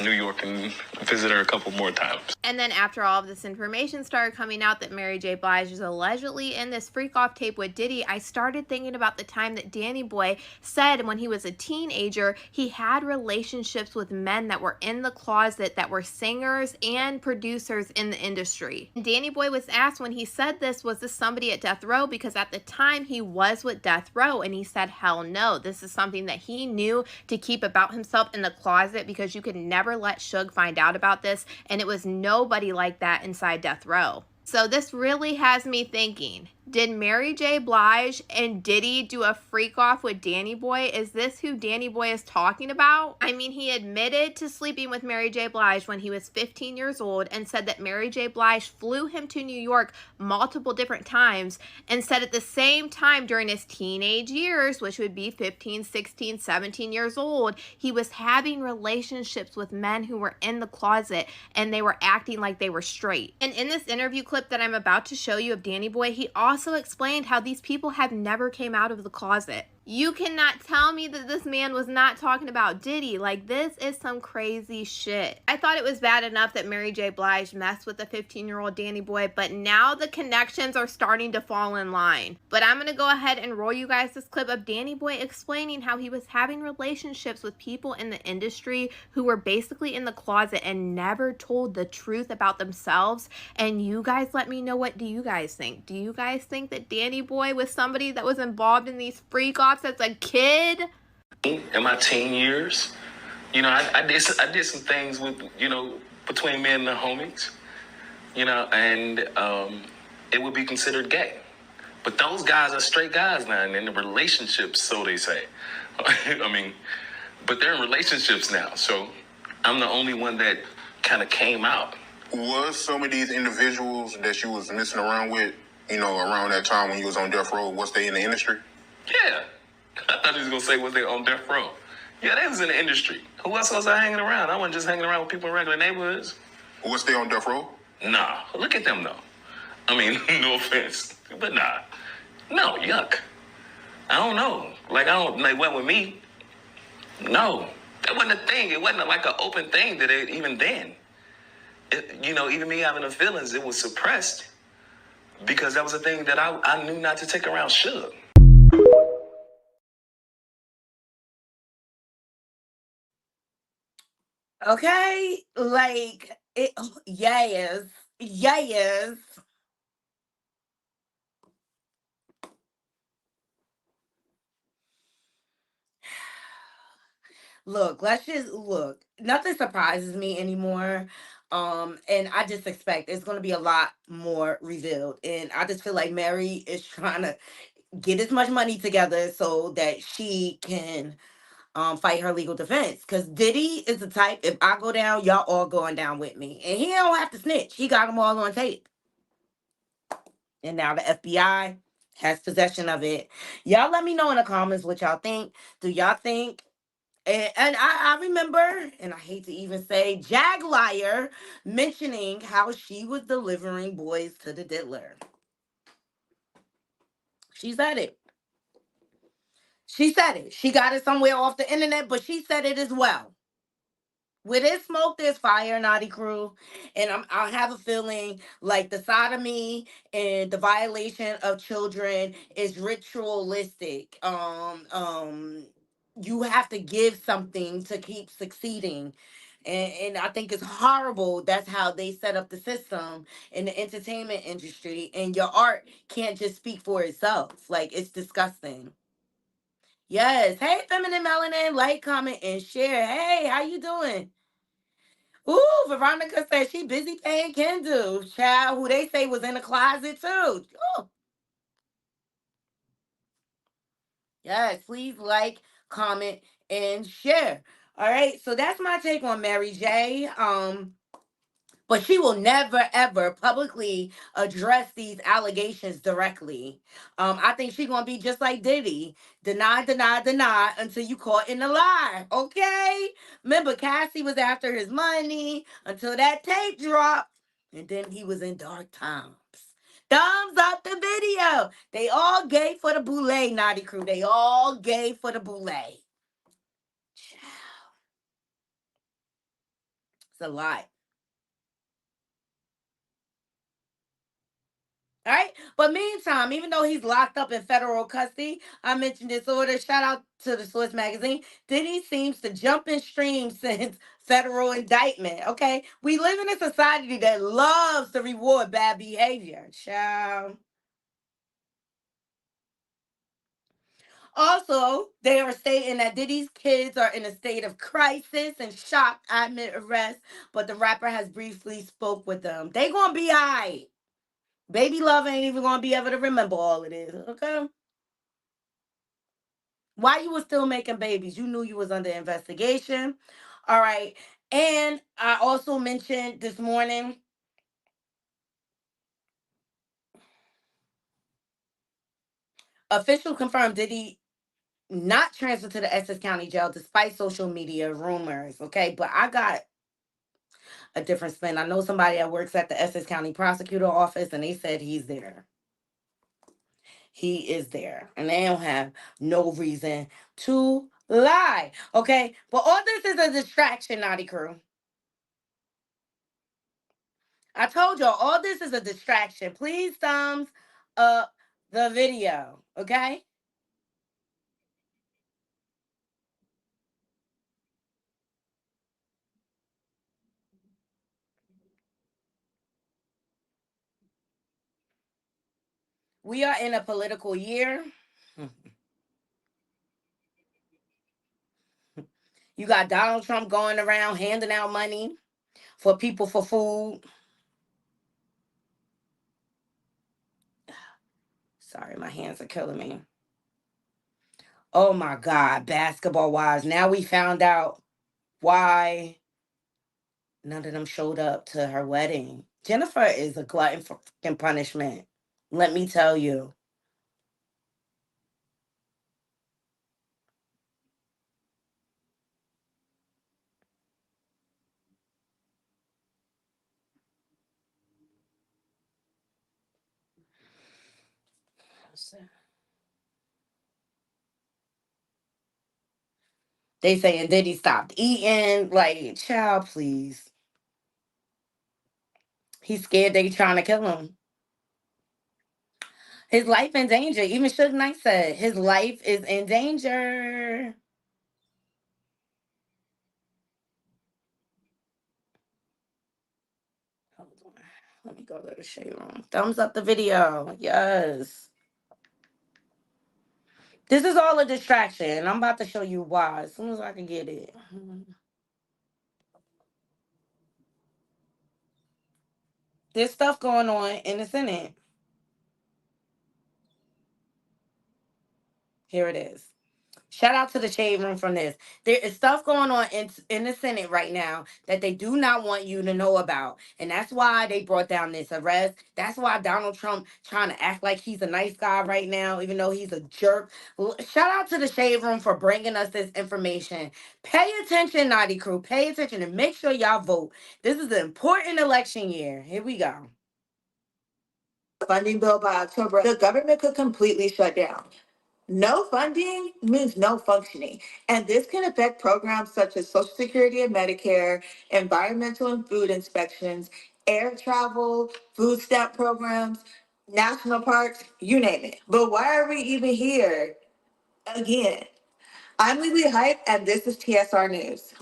Speaker 9: New York and visit her a couple more times.
Speaker 8: And then after all of this information started coming out that Mary J. Blige is allegedly in this freak off tape with Diddy, I started thinking about the time that Danny Boy said when he was a teenager, he had relationships with men that were in the closet that were singers and producers in the industry. And Danny Boy was asked when he said this, was this somebody at Death Row? Because at the time he was with Death Row, and he said, hell no, this is something that he knew to keep about himself in the closet because you could never let Suge find out about this, and it was nobody like that inside Death Row. So this really has me thinking, did Mary J. Blige and Diddy do a freak off with Danny Boy? Is this who Danny Boy is talking about? I mean, he admitted to sleeping with Mary J. Blige when he was 15 years old and said that Mary J. Blige flew him to New York multiple different times, and said at the same time during his teenage years, which would be 15, 16, 17 years old, he was having relationships with men who were in the closet and they were acting like they were straight. And in this interview clip that I'm about to show you of Danny Boy, he also explained how these people have never came out of the closet. You cannot tell me that this man was not talking about Diddy. Like, this is some crazy shit. I thought it was bad enough that Mary J. Blige messed with a 15-year-old Danny Boy, but now the connections are starting to fall in line. But I'm going to go ahead and roll you guys this clip of Danny Boy explaining how he was having relationships with people in the industry who were basically in the closet and never told the truth about themselves. And you guys let me know, what do you guys think? Do you guys think that Danny Boy was somebody that was involved in these freak-offs as a kid?
Speaker 9: In my teen years, you know, I did some things with, you know, between me and the homies, you know, and it would be considered gay. But those guys are straight guys now, and in the relationships, so they say. I mean, but they're in relationships now, so I'm the only one that kind of came out.
Speaker 10: Was some of these individuals that you was messing around with, you know, around that time when you was on death row, was they in the industry?
Speaker 9: Yeah. I thought you was going to say, was they on death row? Yeah, they was in the industry. Who else was I hanging around? I wasn't just hanging around with people in regular neighborhoods.
Speaker 10: Was they on death row?
Speaker 9: Nah. Look at them, though. I mean, no offense, but nah. No, yuck. I don't know. Like, they went with me. No. That wasn't a thing. It wasn't like an open thing that even then. You know, even me having the feelings, it was suppressed because that was a thing that I knew not to take around Suge.
Speaker 1: Okay, like it. Yes, yes. Look, let's just look. Nothing surprises me anymore. And I just expect there's gonna be a lot more revealed. And I just feel like Mary is trying to get as much money together so that she can fight her legal defense. Cause Diddy is the type, if I go down, y'all all going down with me. And he don't have to snitch. He got them all on tape. And now the FBI has possession of it. Y'all let me know in the comments what y'all think. Do y'all think and I remember, and I hate to even say, Jaglier mentioning how she was delivering boys to the diddler. She said it. She said it. She got it somewhere off the internet, but she said it as well. Where there's smoke, there's fire, Naughty Crew. And I have a feeling like the sodomy and the violation of children is ritualistic. You have to give something to keep succeeding. And I think it's horrible. That's how they set up the system in the entertainment industry. And your art can't just speak for itself. Like, it's disgusting. Yes. Hey, Feminine Melanin, like, comment, and share. Hey, how you doing? Ooh, Veronica said she busy paying Kendu. Child, who they say was in the closet too. Ooh, yes, please like, comment, and share. All right, so that's my take on Mary J. But she will never ever publicly address these allegations directly. I think she's gonna be just like Diddy, deny, deny, deny until you caught in the lie. Okay? Remember, Cassie was after his money until that tape dropped, and then he was in dark times. Thumbs up the video. They all gay for the boule, Naughty Crew. They all gay for the boule. It's a lot. All right. But meantime, even though he's locked up in federal custody, I mentioned this order. Shout out to the Source magazine. Diddy seems to jump in stream since federal indictment. Okay. We live in a society that loves to reward bad behavior. Child. Also, they are stating that Diddy's kids are in a state of crisis and shocked amid arrest, but the rapper has briefly spoke with them. They gonna be all right. Baby love ain't even gonna be able to remember all of this. Okay. Why you was still making babies? You knew you was under investigation. All right. And I also mentioned this morning, official confirmed Diddy not transferred to the Essex County Jail despite social media rumors. Okay. But I got a different spin. I know somebody that works at the Essex County Prosecutor Office and they said he's there. He is there. And they don't have no reason to lie. Okay. But all this is a distraction, Naughty Crew. I told y'all all this is a distraction. Please thumbs up the video, okay? We are in a political year. You got Donald Trump going around handing out money for people for food. Sorry, my hands are killing me. Oh my God, basketball wise. Now we found out why none of them showed up to her wedding. Jennifer is a glutton for fucking punishment. Let me tell you. They saying Diddy stopped eating. Like, child, please. He's scared they trying to kill him. His life in danger. Even Suge Knight said his life is in danger. Hold on. Let me go to the shade room. Thumbs up the video. Yes. This is all a distraction. I'm about to show you why as soon as I can get it. There's stuff going on in the Senate. Here it is. Shout out to the shade room from this. There is stuff going on in the Senate right now that they do not want you to know about. And that's why they brought down this arrest. That's why Donald Trump trying to act like he's a nice guy right now, even though he's a jerk. Shout out to the shade room for bringing us this information. Pay attention, Naughty Crew. Pay attention and make sure y'all vote. This is an important election year. Here we go.
Speaker 7: Funding bill by October, the government could completely shut down. No funding means no functioning, and this can affect programs such as Social Security and Medicare, environmental and food inspections, air travel, food stamp programs, national parks, you name it. But why are we even here again? I'm Lily Hype, and this is TSR News.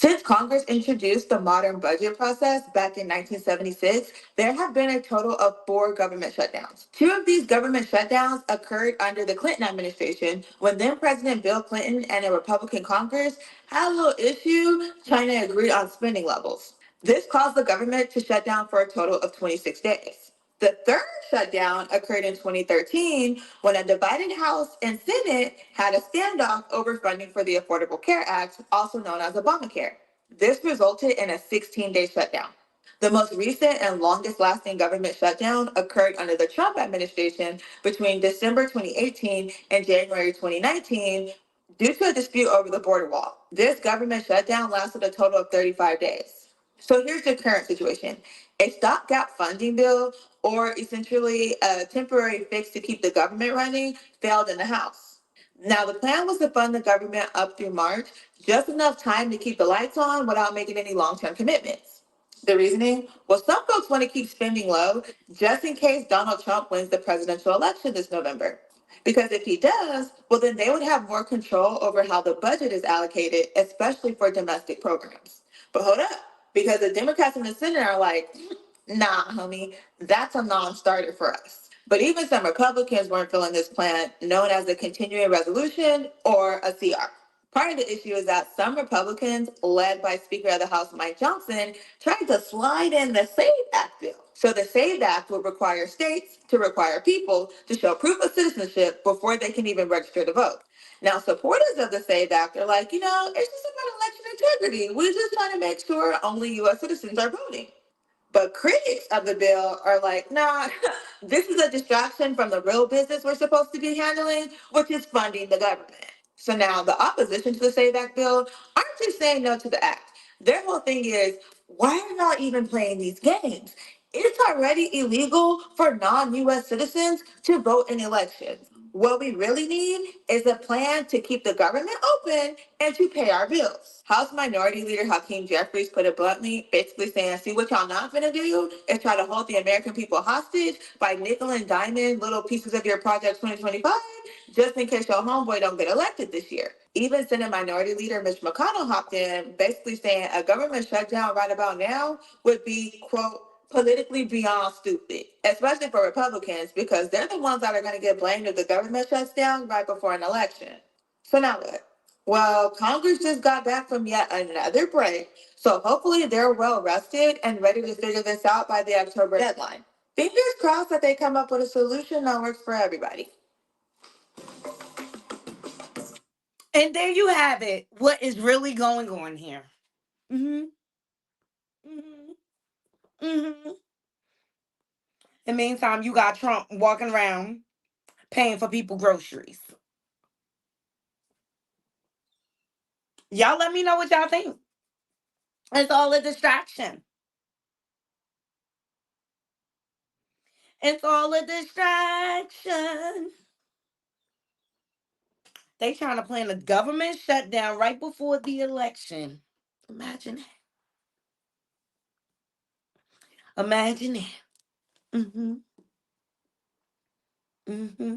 Speaker 7: Since Congress introduced the modern budget process back in 1976, there have been a total of 4 government shutdowns. 2 of these government shutdowns occurred under the Clinton administration when then President Bill Clinton and a Republican Congress had a little issue trying to agree on spending levels. This caused the government to shut down for a total of 26 days. The third shutdown occurred in 2013 when a divided House and Senate had a standoff over funding for the Affordable Care Act, also known as Obamacare. This resulted in a 16-day shutdown. The most recent and longest lasting government shutdown occurred under the Trump administration between December 2018 and January 2019 due to a dispute over the border wall. This government shutdown lasted a total of 35 days. So here's the current situation. A stopgap funding bill, or essentially a temporary fix to keep the government running, failed in the House. Now, the plan was to fund the government up through March, just enough time to keep the lights on without making any long term commitments. The reasoning? Well, some folks want to keep spending low just in case Donald Trump wins the presidential election this November. Because if he does, well, then they would have more control over how the budget is allocated, especially for domestic programs. But hold up, because the Democrats in the Senate are like, nah, homie, that's a non starter for us. But even some Republicans weren't feeling this plan, known as a continuing resolution or a CR. Part of the issue is that some Republicans, led by Speaker of the House Mike Johnson, tried to slide in the SAVE Act bill. So the SAVE Act would require states to require people to show proof of citizenship before they can even register to vote. Now, supporters of the SAVE Act are like, it's just about election integrity. We're just trying to make sure only U.S. citizens are voting. But critics of the bill are like, nah, this is a distraction from the real business we're supposed to be handling, which is funding the government. So now the opposition to the SAVE Act bill aren't just saying no to the act. Their whole thing is, why are y'all even playing these games? It's already illegal for non-US citizens to vote in elections. What we really need is a plan to keep the government open and to pay our bills. House Minority Leader Hakeem Jeffries put it bluntly, basically saying, see what y'all not gonna do is try to hold the American people hostage by nickel and diamond little pieces of your Project 2025 just in case your homeboy don't get elected this year. Even Senate Minority Leader Mitch McConnell hopped in, basically saying a government shutdown right about now would be, quote, politically beyond stupid, especially for Republicans, because they're the ones that are going to get blamed if the government shuts down right before an election. So now what? Well, Congress just got back from yet another break, so hopefully they're well rested and ready to figure this out by the October deadline. Fingers crossed that they come up with a solution that works for everybody.
Speaker 1: And there you have it. What is really going on here? Mm-hmm. Mm-hmm. Mm-hmm. In the meantime, you got Trump walking around paying for people groceries. Y'all let me know what y'all think. It's all a distraction. It's all a distraction. They trying to plan a government shutdown right before the election. Imagine it. Imagine it. Mm-hmm. Mm-hmm.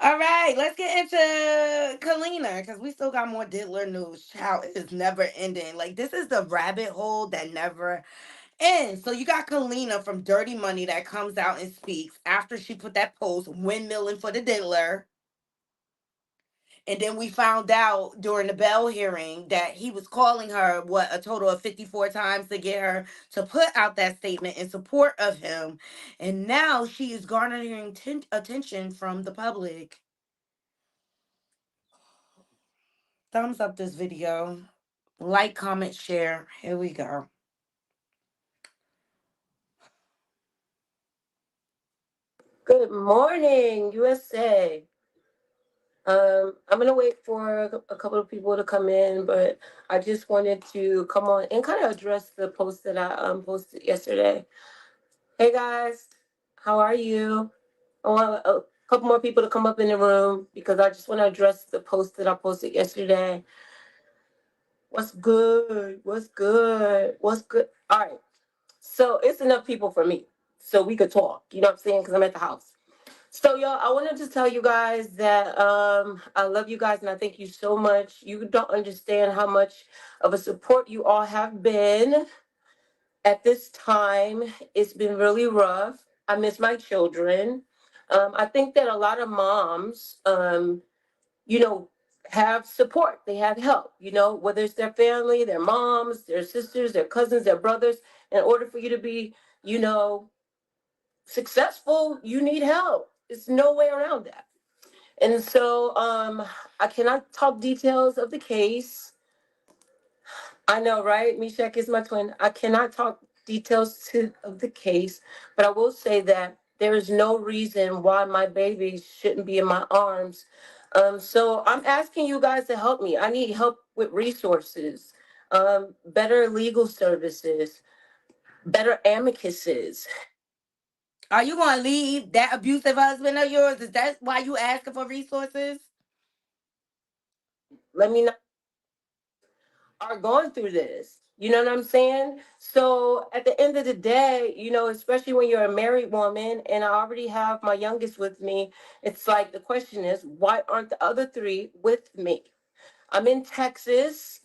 Speaker 1: All right, let's get into Kalina because we still got more Diddler news. Child, it is never ending. Like this is the rabbit hole that never And so you got Kalina from Dirty Money that comes out and speaks after she put that post windmilling for the diddler. And then we found out during the Bell hearing that he was calling her, what, a total of 54 times to get her to put out that statement in support of him. And now she is garnering attention from the public. Thumbs up this video. Like, comment, share. Here we go.
Speaker 11: Good morning, USA. I'm gonna wait for a couple of people to come in, but I just wanted to come on and kind of address the post that I posted yesterday. Hey guys, how are you? I want a couple more people to come up in the room because I just want to address the post that I posted yesterday. What's good? What's good? What's good? All right. So it's enough people for me, so we could talk. You know what I'm saying? Because I'm at the house. So y'all, I wanted to tell you guys that I love you guys and I thank you so much. You don't understand how much of a support you all have been at this time. It's been really rough. I miss my children. I think that a lot of moms, you know, have support. They have help, whether it's their family, their moms, their sisters, their cousins, their brothers. In order for you to be, you know, successful, you need help. There's no way around that. And so I cannot talk details of the case. I know, right? Meshach is my twin. I cannot talk details of the case, but I will say that there is no reason why my baby shouldn't be in my arms. So I'm asking you guys to help me. I need help with resources, better legal services, better amicuses.
Speaker 1: Are you going to leave that abusive husband of yours? Is that why you asking for resources?
Speaker 11: Let me know. Are going through this. You know what I'm saying? So at the end of the day, especially when you're a married woman and I already have my youngest with me, it's like the question is, why aren't the other three with me? I'm in Texas.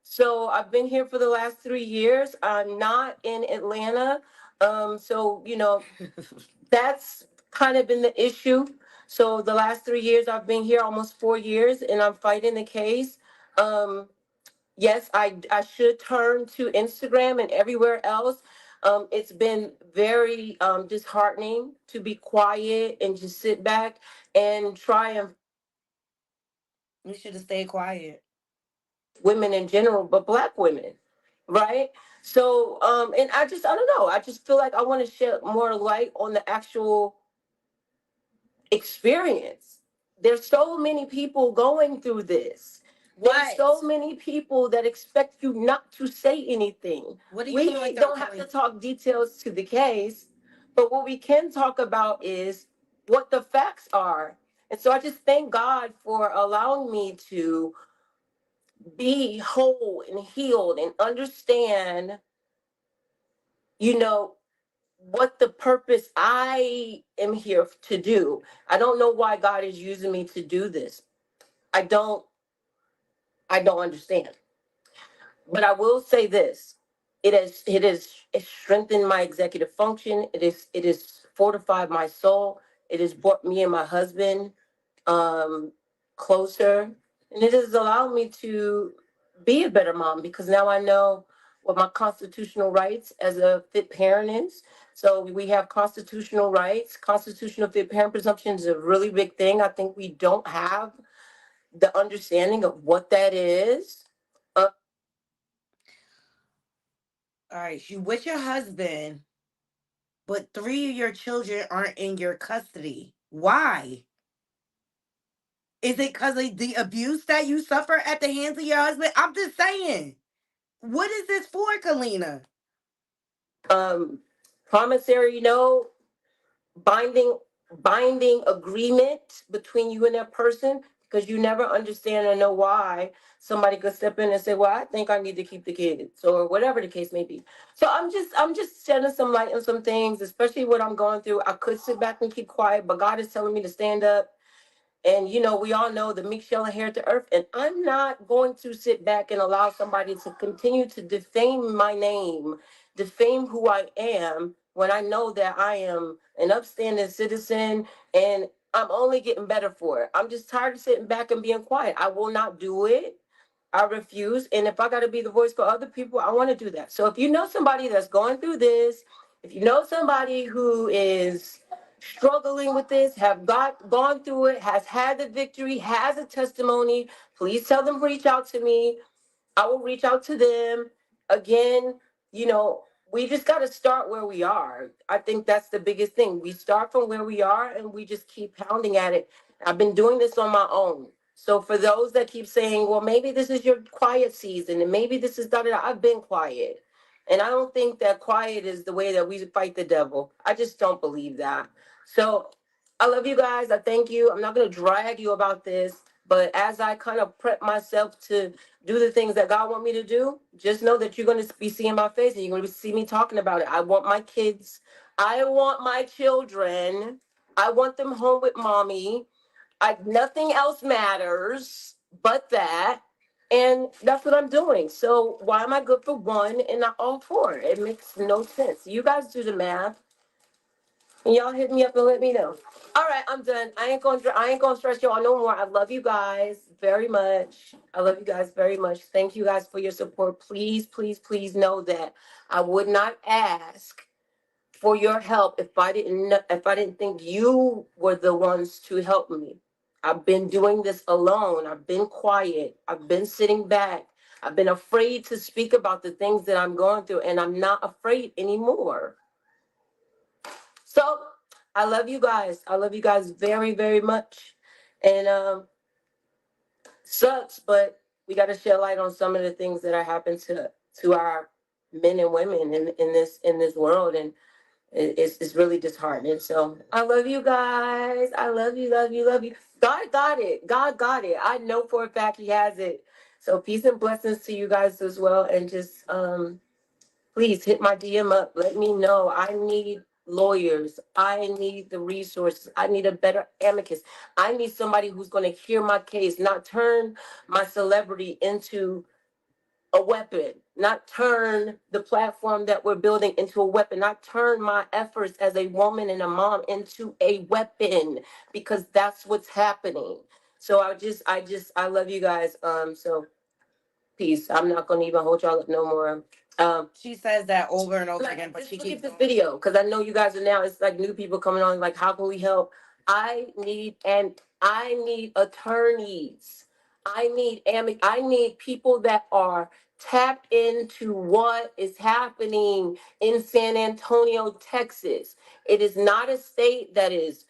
Speaker 11: So I've been here for the last 3 years. I'm not in Atlanta. So, that's kind of been the issue. So the last 3 years I've been here, almost 4 years, and I'm fighting the case. Um, yes, I should turn to Instagram and everywhere else. It's been very disheartening to be quiet and just sit back and try and
Speaker 1: You should have stayed quiet.
Speaker 11: women in general, but Black women, right? So, and I don't know. I just feel like I want to shed more light on the actual experience. There's so many people going through this. There's so many people that expect you not to say anything.
Speaker 1: What are you
Speaker 11: We
Speaker 1: going through,
Speaker 11: don't have to talk details to the case, but what we can talk about is what the facts are. And so I just thank God for allowing me to be whole and healed and understand, you know, what the purpose I am here to do. I don't know why God is using me to do this. I don't I don't understand. But I will say this. It has strengthened my executive function. It has fortified my soul. It has brought me and my husband um closer. And it has allowed me to be a better mom because now I know what my constitutional rights as a fit parent is. So we have constitutional rights. Constitutional fit parent presumption is a really big thing. I think we don't have the understanding of what that is. Uh,
Speaker 1: All right, you with your husband, but three of your children aren't in your custody. Why? Is it because of the abuse that you suffer at the hands of your husband? I'm just saying. What is this for, Kalina?
Speaker 11: um, Promissory note, binding binding agreement between you and that person, because you never understand or know why somebody could step in and say, well, I think I need to keep the kids, or whatever the case may be. So I'm just shedding some light on some things, especially what I'm going through. I could sit back and keep quiet, but God is telling me to stand up. And we all know the meek shall inherit the earth. And I'm not going to sit back and allow somebody to continue to defame my name defame who I am when I know that I am an upstanding citizen and I'm only getting better for it. I'm just tired of sitting back and being quiet. I will not do it. I refuse. And if I got to be the voice for other people, I want to do that. So if you know somebody that's going through this, if you know somebody who is struggling with this, have gone through it, has had the victory, has a testimony, please tell them reach out to me. I will reach out to them. Again, you know, we just got to start where we are. I think that's the biggest thing. We start from where we are and we just keep pounding at it. I've been doing this on my own. So for those that keep saying, well, maybe this is your quiet season and maybe this is da da da, I've been quiet. And I don't think that quiet is the way that we fight the devil. I just don't believe that. So I love you guys. I thank you. I'm not going to drag you about this, but as I kind of prep myself to do the things that God want me to do, just know that you're going to be seeing my face and you're going to see me talking about it. I want my kids. I want my children. I want them home with mommy. Nothing else matters but that. And that's what I'm doing. So why am I good for one and not all four? It makes no sense. You guys do the math. And y'all hit me up and let me know. All right, I'm done. I ain't gonna stress y'all no more. I love you guys very much. I love you guys very much. Thank you guys for your support. Please, please, please know that I would not ask for your help if I didn't think you were the ones to help me. I've been doing this alone. I've been quiet. I've been sitting back. I've been afraid to speak about the things that I'm going through, and I'm not afraid anymore. So I love you guys. I love you guys very, very much. And sucks, but we got to shed light on some of the things that are happening to our men and women in this world, and it's really disheartening. So I love you guys. I love you, love you, love you. God got it. God got it. I know for a fact He has it. So peace and blessings to you guys as well, and just please hit my DM up. Let me know. I need lawyers. I need the resources. I need a better amicus. I need somebody who's going to hear my case, not turn my celebrity into a weapon, not turn the platform that we're building into a weapon, not turn my efforts as a woman and a mom into a weapon, because that's what's happening. So I love you guys. So peace. I'm not going to even hold y'all up no more.
Speaker 1: She says that over and over
Speaker 11: like,
Speaker 1: again, but
Speaker 11: just
Speaker 1: she
Speaker 11: look at
Speaker 1: keeps
Speaker 11: this
Speaker 1: going.
Speaker 11: video because I know you guys are now. It's like new people coming on. Like, how can we help? I need attorneys. I need people that are tapped into what is happening in San Antonio, Texas. It is not a state that is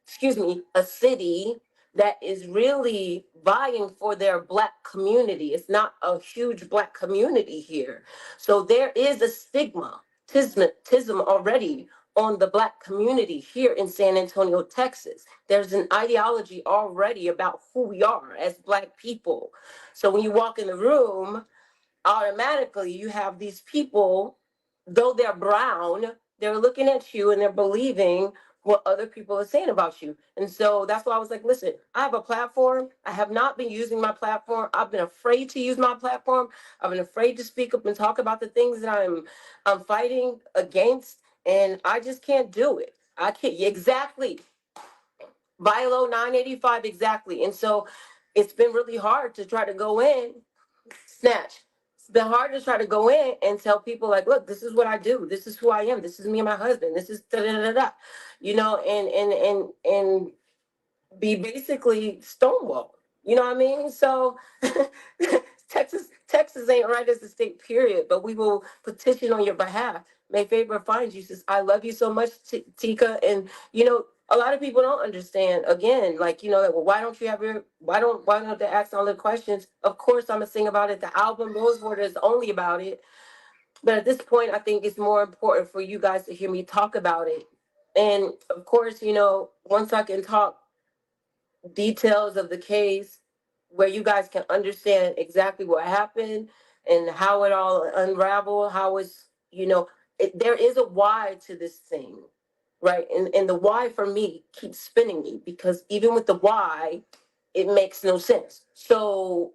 Speaker 11: excuse me, a city that is really vying for their black community. It's not a huge black community here. So there is a stigma, tism already on the black community here in San Antonio, Texas. There's an ideology already about who we are as black people. So when you walk in the room, automatically you have these people, though they're brown, they're looking at you and they're believing what other people are saying about you. And so that's why I was like, listen, I have a platform. I have not been using my platform. I've been afraid to use my platform. I've been afraid to speak up and talk about the things that I'm fighting against. And I just can't do it. I can't exactly. Vilo 985 exactly. And so it's been really hard to try to go in snatch. It's been hard to try to go in and tell people like, look, this is what I do. This is who I am. This is me and my husband. This is da da da da. You know, and be basically stonewalled. You know what I mean? So Texas ain't right as a state, period. But we will petition on your behalf. May favor find you. Says, I love you so much, Tika. And you know, a lot of people don't understand. Again, like, you know, like, well, why don't they ask all the questions? Of course, I'm gonna sing about it. The album Rosewater is only about it. But at this point, I think it's more important for you guys to hear me talk about it. And of course, you know, once I can talk details of the case where you guys can understand exactly what happened and how it all unraveled, how it's, you know, there is a why to this thing, right? And the why for me keeps spinning me because even with the why, it makes no sense. So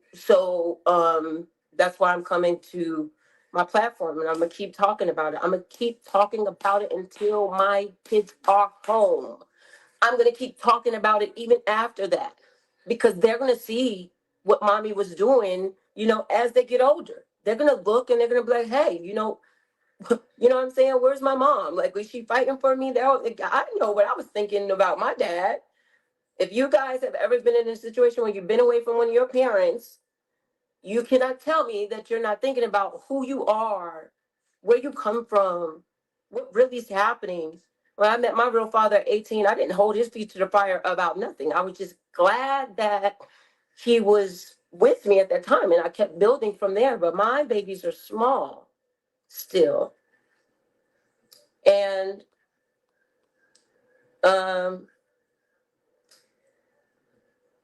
Speaker 11: that's why I'm coming to my platform, and I'm gonna keep talking about it. I'm gonna keep talking about it until my kids are home. I'm gonna keep talking about it even after that, because they're gonna see what mommy was doing, as they get older. They're gonna look and they're gonna be like, hey, you know what I'm saying? Where's my mom? Like, was she fighting for me? I know what I was thinking about my dad. If you guys have ever been in a situation where you've been away from one of your parents, you cannot tell me that you're not thinking about who you are, where you come from, what really is happening. When I met my real father at 18, I didn't hold his feet to the fire about nothing. I was just glad that he was with me at that time, and I kept building from there. But my babies are small still. And um,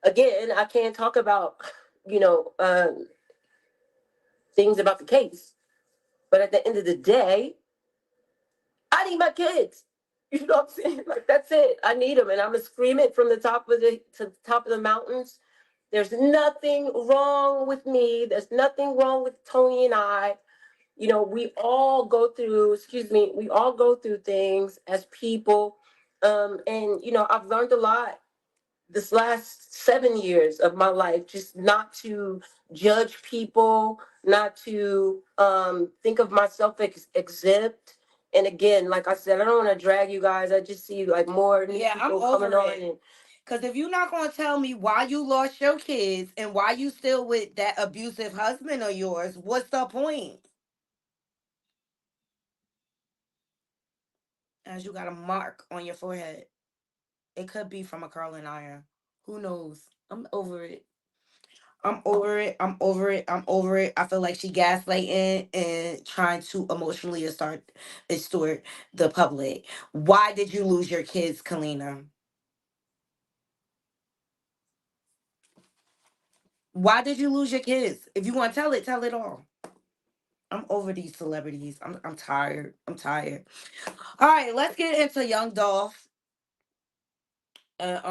Speaker 11: again, I can't talk about, you know, um, things about the case. But at the end of the day, I need my kids. You know what I'm saying? Like, that's it. I need them, and I'm gonna scream it from the top of the top of the mountains. There's nothing wrong with me. There's nothing wrong with Tony and I. We all go through. Excuse me. We all go through things as people, and I've learned a lot this last 7 years of my life, just not to judge people, not to think of myself exempt. And again, like I said, I don't want to drag you guys. I just see like more new
Speaker 1: Yeah, I'm
Speaker 11: people coming
Speaker 1: over
Speaker 11: on.
Speaker 1: it.
Speaker 11: And
Speaker 1: Because if you're not going to tell me why you lost your kids and why you still with that abusive husband of yours, what's the point? As you got a mark on your forehead. It could be from a curling iron. Who knows? I'm over it. I'm over it. I'm over it. I'm over it. I feel like she gaslighting and trying to emotionally extort the public. Why did you lose your kids, Kalina? Why did you lose your kids? If you want to tell it all. I'm over these celebrities. I'm tired. I'm tired. All right, let's get into Young Dolph. And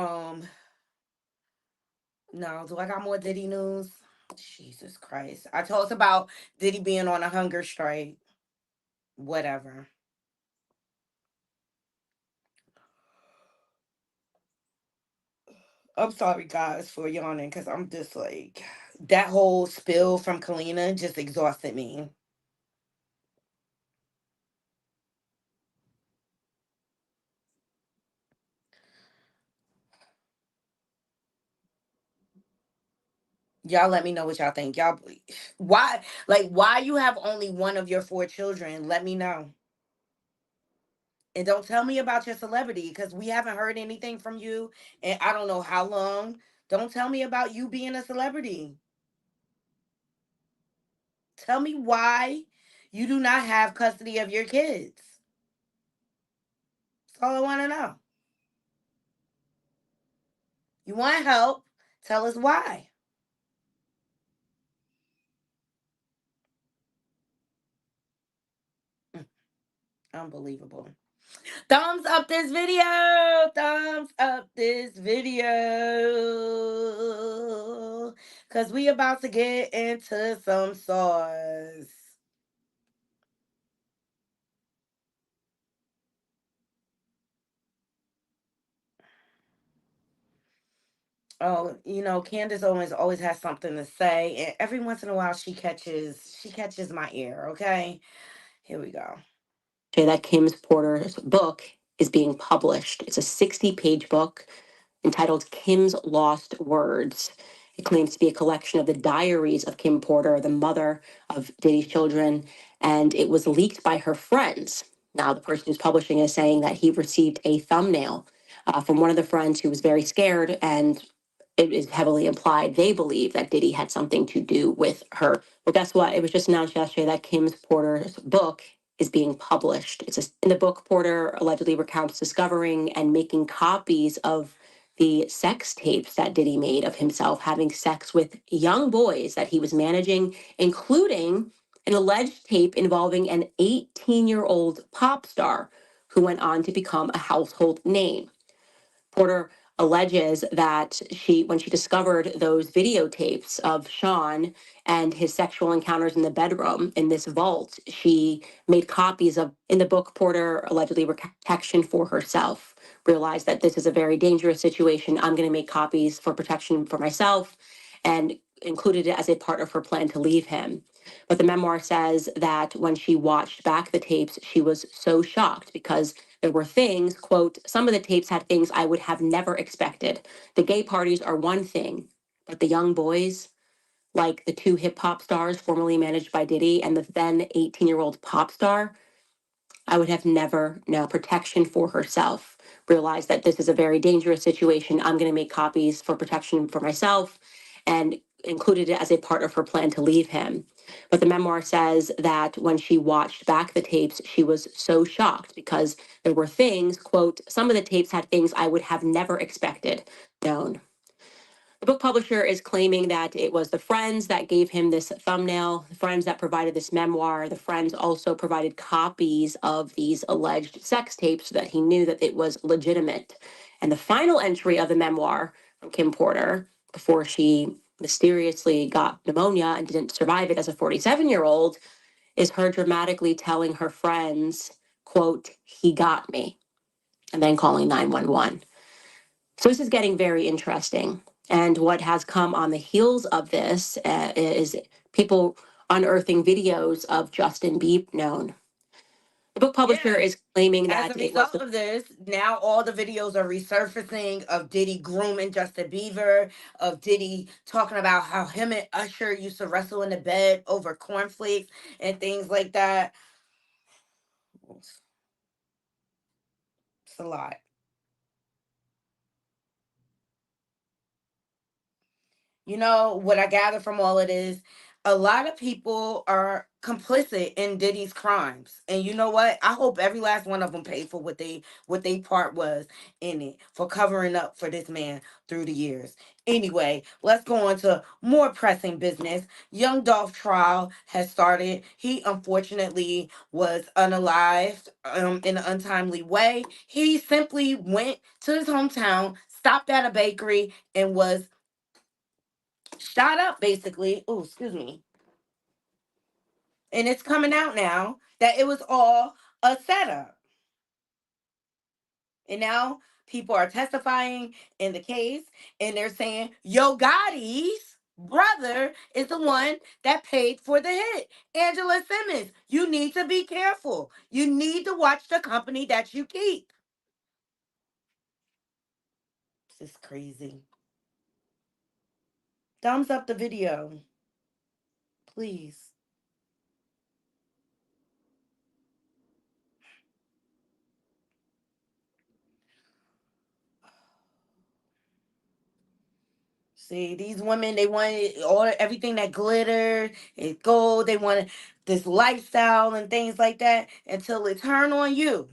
Speaker 1: no, do I got more Diddy news? Jesus Christ. I told us about Diddy being on a hunger strike. Whatever. I'm sorry, guys, for yawning because I'm just like, that whole spill from Kalina just exhausted me. Y'all let me know what y'all think. Why, why you have only one of your four children? Let me know. And don't tell me about your celebrity because we haven't heard anything from you and I don't know how long. Don't tell me about you being a celebrity. Tell me why you do not have custody of your kids. That's all I want to know. You want help? Tell us why. Mm, unbelievable. Thumbs up this video. Thumbs up this video. Because we about to get into some sauce. Oh, Candace Owens always has something to say, and every once in a while she catches my ear. Okay, here we go.
Speaker 12: That Kim's Porter's book is being published. It's a 60-page book entitled Kim's Lost Words. It claims to be a collection of the diaries of Kim Porter, the mother of Diddy's children, and it was leaked by her friends. Now, the person who's publishing is saying that he received a thumbnail from one of the friends who was very scared, and it is heavily implied they believe that Diddy had something to do with her. Well, guess what? It was just announced yesterday that Kim's Porter's book is being published. In the book, Porter allegedly recounts discovering and making copies of the sex tapes that Diddy made of himself having sex with young boys that he was managing, including an alleged tape involving an 18-year-old pop star who went on to become a household name. Porter alleges that when she discovered those videotapes of Sean and his sexual encounters in the bedroom in this vault, she made copies of, in the book, Porter allegedly protection for herself, realized that this is a very dangerous situation. I'm going to make copies for protection for myself, and included it as a part of her plan to leave him. But the memoir says that when she watched back the tapes, she was so shocked because there were things, quote, some of the tapes had things I would have never expected. The gay parties are one thing, but the young boys, like the two hip hop stars formerly managed by Diddy and the then 18-year-old pop star, I would have never known. Protection for herself, realized that this is a very dangerous situation. I'm going to make copies for protection for myself, and included it as a part of her plan to leave him. But the memoir says that when she watched back the tapes, she was so shocked because there were things, quote, some of the tapes had things I would have never expected known. The book publisher is claiming that it was the friends that gave him this thumbnail, the friends that provided this memoir. The friends also provided copies of these alleged sex tapes so that he knew that it was legitimate. And the final entry of the memoir from Kim Porter, before she mysteriously got pneumonia and didn't survive it as a 47-year-old, is her dramatically telling her friends, quote, he got me, and then calling 911. So this is getting very interesting. And what has come on the heels of this is people unearthing videos of Justin Bieber known. The book publisher is claiming
Speaker 1: As
Speaker 12: that
Speaker 1: a
Speaker 12: it was
Speaker 1: result of this, now all the videos are resurfacing of Diddy grooming Justin Bieber, of Diddy talking about how him and Usher used to wrestle in the bed over cornflakes and things like that. It's a lot. You know what I gather from all of this? A lot of people are complicit in Diddy's crimes, and you know what? I hope every last one of them paid for what they part was in it for covering up for this man through the years. Anyway, let's go on to more pressing business. Young Dolph trial has started. He unfortunately was unalived in an untimely way. He simply went to his hometown, stopped at a bakery, and was shot up basically. Oh, excuse me. And it's coming out now that it was all a setup. And now people are testifying in the case and they're saying Yo Gotti's brother is the one that paid for the hit. Angela Simmons, you need to be careful. You need to watch the company that you keep. This is crazy. Thumbs up the video, please. See, these women, they want all everything that glitter and gold. They want this lifestyle and things like that until it turn on you.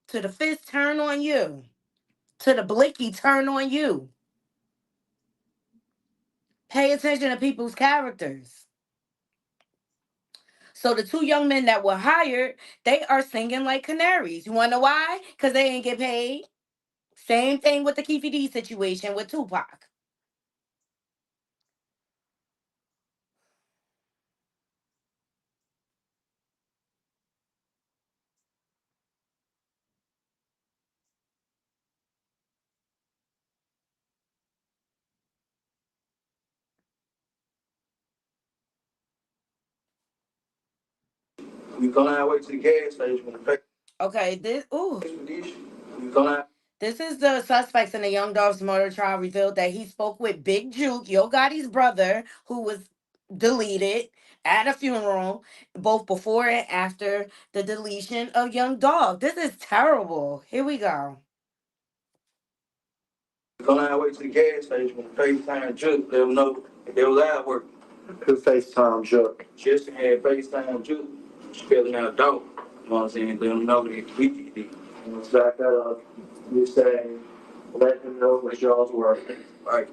Speaker 1: To the fist turn on you. To the blicky turn on you. Pay attention to people's characters. So the two young men that were hired, they are singing like canaries. You wanna know why? Because they ain't get paid. Same thing with the Keefe D situation with Tupac.
Speaker 9: We go our way to the gas station.
Speaker 1: Okay, this ooh.
Speaker 9: We go out.
Speaker 1: This is the suspects in the Young Dolph's murder trial revealed that he spoke with Big Juke, Yo Gotti's brother, who was deleted at a funeral, both before and after the deletion of Young Dolph. This is terrible. Here we go.
Speaker 9: We go our way to the gas station. FaceTime Juke. Let them know they was out working. Who FaceTime Juke? Justin had FaceTime Juke. Spelling out dope. You know what I'm saying? Let them know that we did it. Let's back that up. You say, let them know what y'all's working. Right.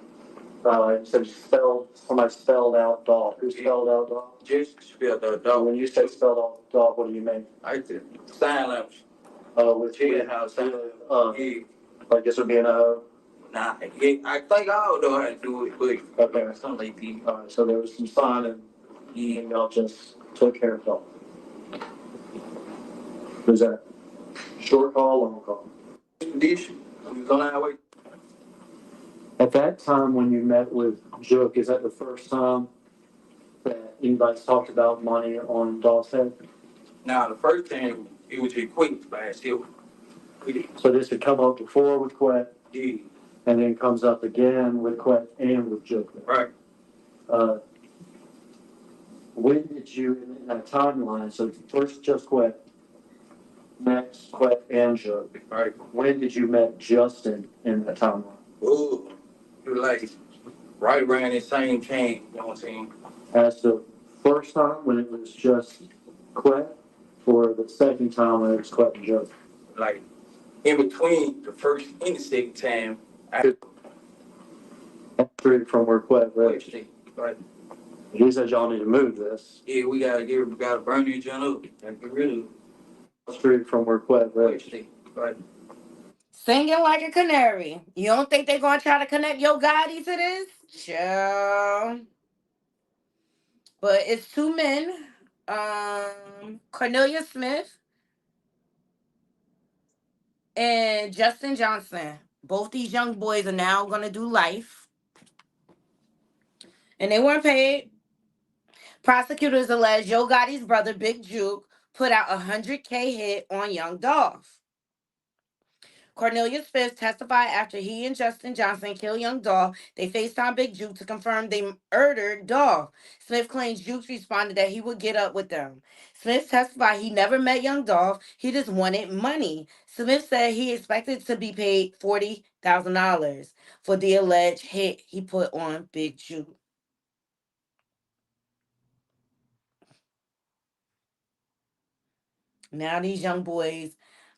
Speaker 9: So somebody spelled out dog. Who spelled out dog? Just spelled out dog. When you say spelled out dog, what do you mean? I did. Sign language. With jailhouse. Yeah. Like this would be an O. Nah, I think all know how to do it, but okay, something like that.
Speaker 5: All right, so there was some signing, and y'all just took care of it all. Was that short call, long call?
Speaker 9: Condition. We was on our way.
Speaker 5: At that time when you met with Jook, is that the first time that anybody's talked about money on Dolph's head?
Speaker 9: Now, the first thing, it was just quick last year. We did.
Speaker 5: So this had come up before with Quet,
Speaker 9: Yeah.
Speaker 5: and then comes up again with Quet and with Jook.
Speaker 9: Right.
Speaker 5: Uh, when did you, in that timeline, so first just Quet, next Quet and Jook.
Speaker 9: Right.
Speaker 5: When did you met Justin in that timeline?
Speaker 9: Oh, you like right around the same time, you know what I'm saying?
Speaker 5: As the first time when it was just Quet, or the second time when it was Quet and Jook?
Speaker 9: Like in between the first and the second time, I
Speaker 5: Straight from where Quet
Speaker 9: wait,
Speaker 5: lives.
Speaker 9: right.
Speaker 5: He said y'all need to move this.
Speaker 9: Yeah, we gotta burn each other up and get rid of it.
Speaker 5: Straight from where Quet lives.
Speaker 9: Right.
Speaker 1: Singing like a canary. You don't think they're gonna try to connect Yo Gotti to this? Sure. But it's two men. Cornelia Smith and Justin Johnson. Both these young boys are now gonna do life. And they weren't paid. Prosecutors allege Yo Gotti's brother, Big Juke, put out a 100K hit on Young Dolph. Cornelia Smith testified after he and Justin Johnson killed young Dolph. They FaceTime Big Juke to confirm they murdered Dolph. Smith claims Juke responded that he would get up with them. Smith testified he never met young Dolph. He just wanted money. Smith said he expected to be paid $40,000 for the alleged hit he put on Big Juke. Now these young boys,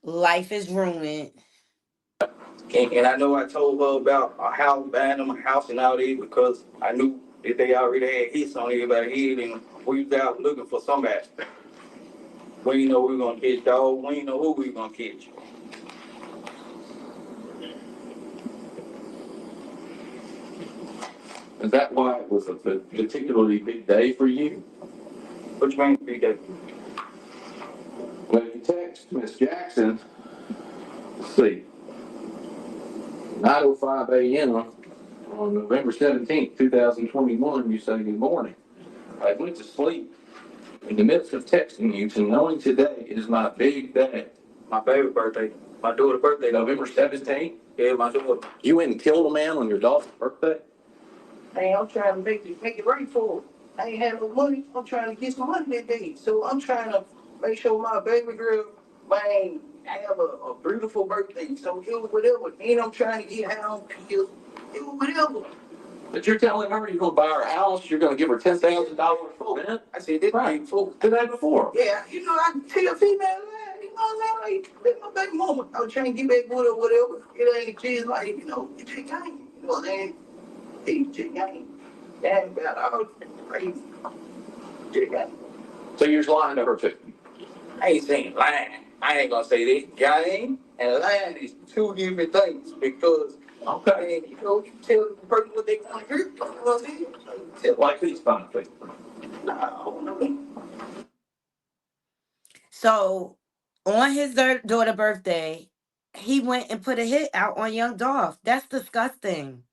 Speaker 1: life is ruined.
Speaker 9: And I know I told her about a house, buying them a house and all that because I knew that they already had hits on everybody's head and we was out looking for somebody. We didn't know we were gonna catch dog. We didn't know who we were gonna catch.
Speaker 3: Is that why it was a particularly big day for you?
Speaker 9: Which means big day.
Speaker 3: When you text Miss Jackson, let's see, 9:05 a.m. on November 17th, 2021, you say good morning. I went to sleep in the midst of texting you to knowing today is my big day.
Speaker 9: My favorite birthday. My daughter's birthday,
Speaker 3: November 17th?
Speaker 9: Yeah, my daughter.
Speaker 3: You went and killed a man on your daughter's birthday?
Speaker 9: Hey, I'm trying to make it right for her. I ain't have no money. I'm trying to get some money that day. So I'm trying to make sure my baby girl, man, have a beautiful birthday. So it was whatever. And I'm trying to get out. It was whatever.
Speaker 3: But you're telling her you're going to buy her a house, you're going to give her $10,000 for rent?
Speaker 9: I said, this
Speaker 3: Right.
Speaker 9: ain't full.
Speaker 3: The day before.
Speaker 9: Yeah, you know, I can tell female lie. You know what I'm saying? Like, let my baby mama. I was trying to get back with her, whatever. It ain't just like, you know, it just ain't. You know what I'm saying? It just ain't. Damn, about all crazy. Just ain't.
Speaker 3: So you're just lying to her too?
Speaker 9: I ain't saying lying. I ain't gonna say that. Game and lying is two different things because,
Speaker 3: Okay.
Speaker 9: you know, you tell the person what they want to hear. You know what I'm saying? Tell
Speaker 3: Like these kind of things.
Speaker 9: no, no.
Speaker 1: So on his daughter birthday, he went and put a hit out on Young Dolph. That's disgusting.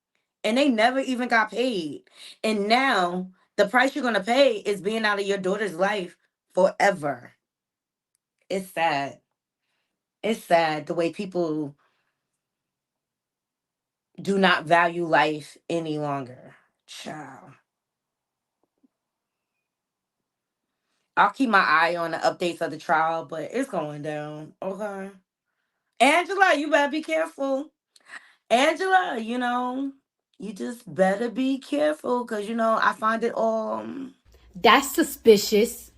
Speaker 1: And they never even got paid. And now the price you're gonna pay is being out of your daughter's life forever. It's sad. It's sad the way people do not value life any longer. Child. I'll keep my eye on the updates of the trial, but it's going down. Okay. Angela, you better be careful. Angela, you just better be careful because, I find it all.
Speaker 13: That's suspicious.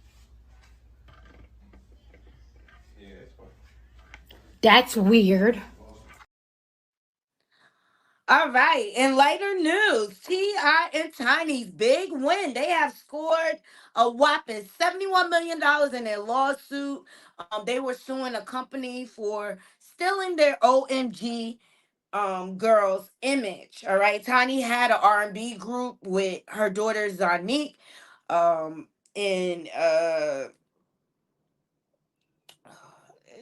Speaker 13: That's weird.
Speaker 1: All right. In lighter news, T.I. and Tiny's big win. They have scored a whopping $71 million in their lawsuit. They were suing a company for stealing their OMG girl's image. All right, Tiny had an R&B group with her daughter Zanique, and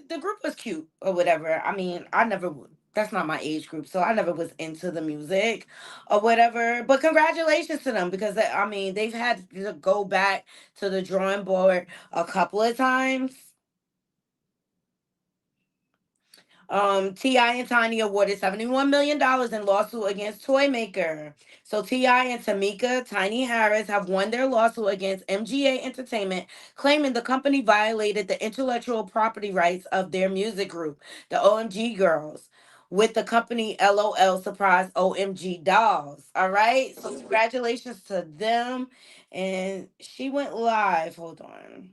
Speaker 1: the group was cute or whatever. I mean, I never that's not my age group, so I never was into the music or whatever. But congratulations to them because I mean, they've had to go back to the drawing board a couple of times. Ti and Tiny awarded $71 million in lawsuit against Toymaker. So Ti and Tamika Tiny Harris have won their lawsuit against MGA Entertainment, claiming the company violated the intellectual property rights of their music group, the OMG Girls, with the company LOL Surprise OMG Dolls. All right. So congratulations to them. And she went live. Hold on.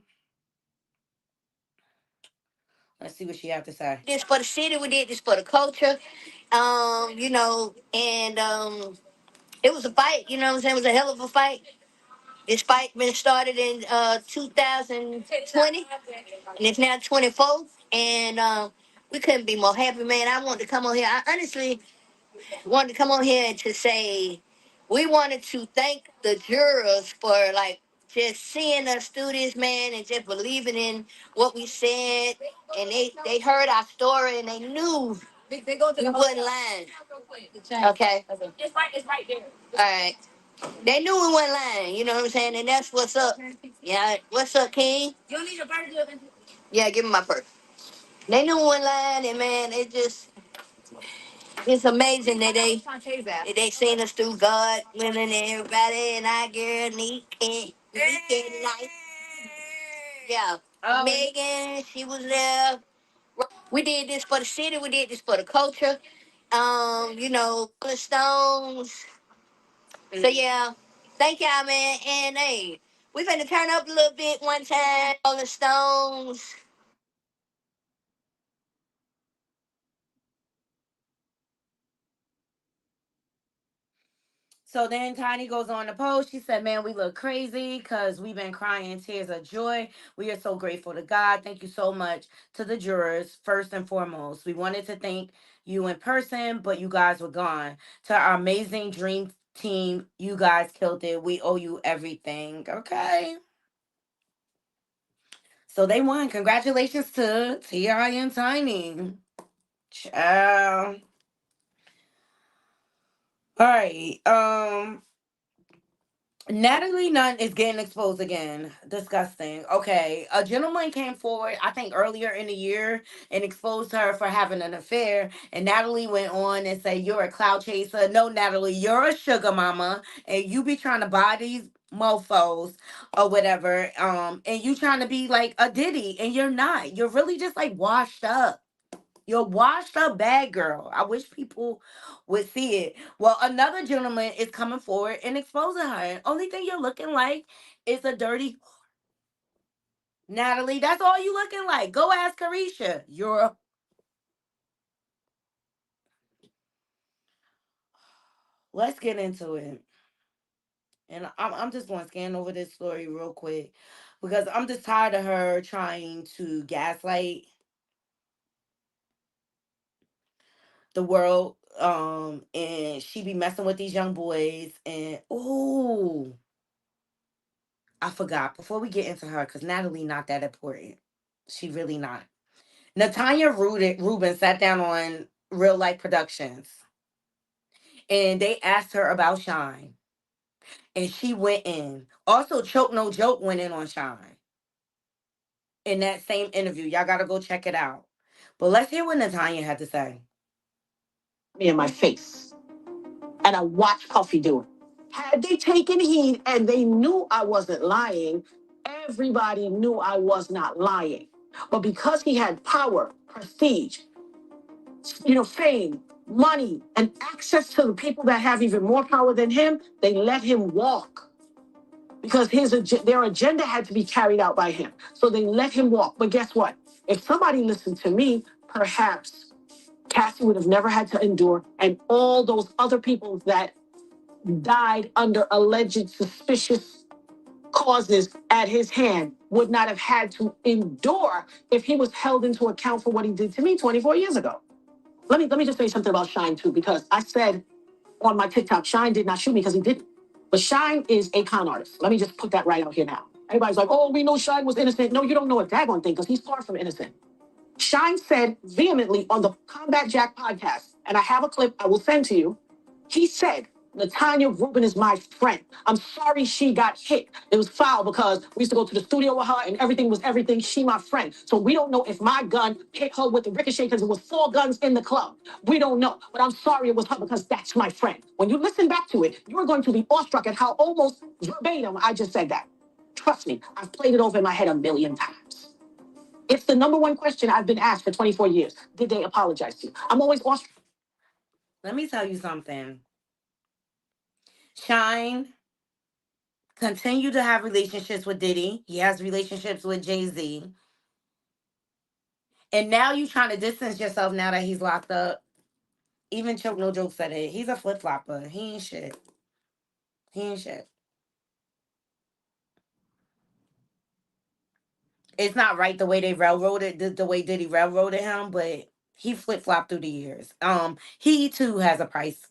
Speaker 1: Let's see what she have to say. This for the city, we did this for the culture. It was a fight, you know what I'm saying? It was a hell of a fight. This fight been started in 2020, and it's now 24. And we couldn't be more happy, man. I wanted to come on here. I honestly wanted to come on here to say we wanted to thank the jurors for like just seeing us through this, man, and just believing in what we said. And they heard our story and they knew we wasn't lying. Okay. All right. They knew we wasn't lying, you know what I'm saying? And that's what's up. Yeah. What's up, King? Yeah, give me my purse. They knew we wasn't lying, and man, it's amazing that they seen us through God, women, and everybody, and our girl, Neek, and Nice. Yeah. Megan, she was there. We did this for the city. We did this for the culture. The Stones. So yeah, thank y'all, man. And hey, we finna turn up a little bit one time. All the Stones. So then Tiny goes on the post. She said, man, we look crazy because we've been crying tears of joy. We are so grateful to God. Thank you so much to the jurors, first and foremost. We wanted to thank you in person, but you guys were gone. To our amazing dream team, you guys killed it. We owe you everything. Okay. So they won. Congratulations to T.I. and Tiny. Ciao. All right. Natalie Nunn is getting exposed again. Disgusting. Okay. A gentleman came forward, I think earlier in the year, and exposed her for having an affair. And Natalie went on and said, you're a clout chaser. No, Natalie, you're a sugar mama. And you be trying to buy these mofos or whatever. And you trying to be like a Diddy. And you're not. You're really just like washed up. You're washed up bad girl. I wish people would see it. Well, another gentleman is coming forward and exposing her. And only thing you're looking like is a dirty Natalie. That's all you looking like. Go ask Carisha. Let's get into it. And I'm just going to scan over this story real quick because I'm just tired of her trying to gaslight the world. And she be messing with these young boys. And ooh, I forgot before we get into her because Natalie not that important. She really not. Rubin sat down on Real Life Productions and they asked her about Shine and she went in. Also, Choke No Joke went in on Shine in that same interview. Y'all gotta go check it out. But let's hear what Natanya had to say. Me in my face, and I watched Puffy do it. Had they taken heed and they knew I wasn't lying, everybody knew I was not lying. But because he had power, prestige, fame, money, and access to the people that have even more power than him, they let him walk because their agenda had to be carried out by him. So they let him walk. But guess what? If somebody listened to me, perhaps Cassie would have never had to endure, and all those other people that died under alleged suspicious causes at his hand would not have had to endure if he was held into account for what he did to me 24 years ago.
Speaker 12: Let me just say something about Shine too, because I said on my TikTok, Shine did not shoot me because he didn't. But Shine is a con artist. Let me just put that right out here now. Everybody's like, oh, we know Shine was innocent. No, you don't know a daggone thing because he's far from innocent. Shine said vehemently on the Combat Jack podcast, and I have a clip I will send to you. He said, Latanya Rubin is my friend. I'm sorry she got hit. It was foul because we used to go to the studio with her and everything was everything. She my friend. So we don't know if my gun hit her with the ricochet because it was 4 guns in the club. We don't know. But I'm sorry it was her because that's my friend. When you listen back to it, you're going to be awestruck at how almost verbatim I just said that. Trust me, I've played it over in my head a million times. It's the number one question I've been asked for 24 years. Did they apologize to you? I'm always awestruck.
Speaker 1: Let me tell you something. Shine continue to have relationships with Diddy. He has relationships with Jay-Z. And now you trying to distance yourself now that he's locked up. Even Choke No Joke said it. He's a flip flopper. He ain't shit. He ain't shit. It's not right the way they railroaded the way Diddy railroaded him, but he flip flopped through the years. He too has a price.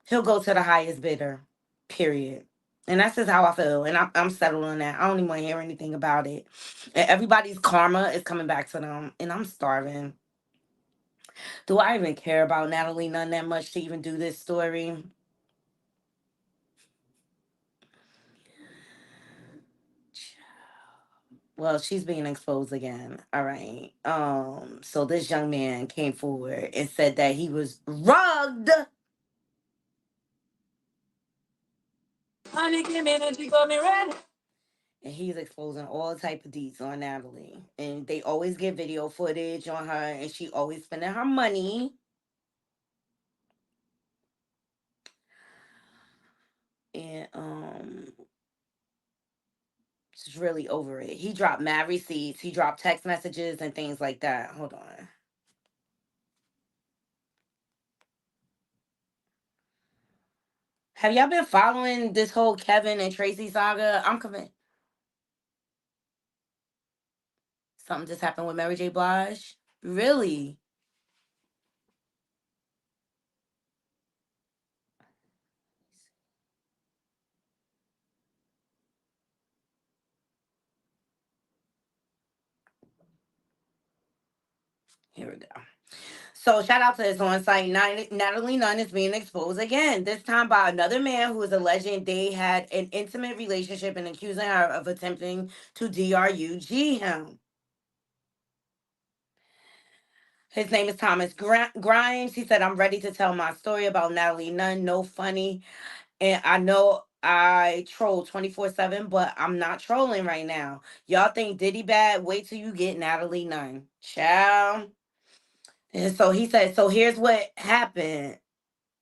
Speaker 1: He'll go to the highest bidder. Period. And that's just how I feel. And I'm settled on that. I don't even want to hear anything about it. And everybody's karma is coming back to them. And I'm starving. Do I even care about Natalie Nunn that much to even do this story? Well, she's being exposed again. All right. So this young man came forward and said that he was rugged.
Speaker 7: Honey, give me energy, got me red.
Speaker 1: And he's exposing all type of deeds on Natalie. And they always get video footage on her and she always spending her money. And just really over it. He dropped mad receipts, he dropped text messages and things like that. Hold on. Have y'all been following this whole Kevin and Tracy saga? I'm convinced something just happened with Mary J. Blige. Really? Here we go. So shout out to his on site. Natalie Nunn is being exposed again, this time by another man who is alleging they had an intimate relationship and accusing her of attempting to DRUG him. His name is Thomas Grimes. He said, I'm ready to tell my story about Natalie Nunn. No funny. And I know I troll 24/7, but I'm not trolling right now. Y'all think Diddy bad? Wait till you get Natalie Nunn. Ciao. And so he said, so here's what happened.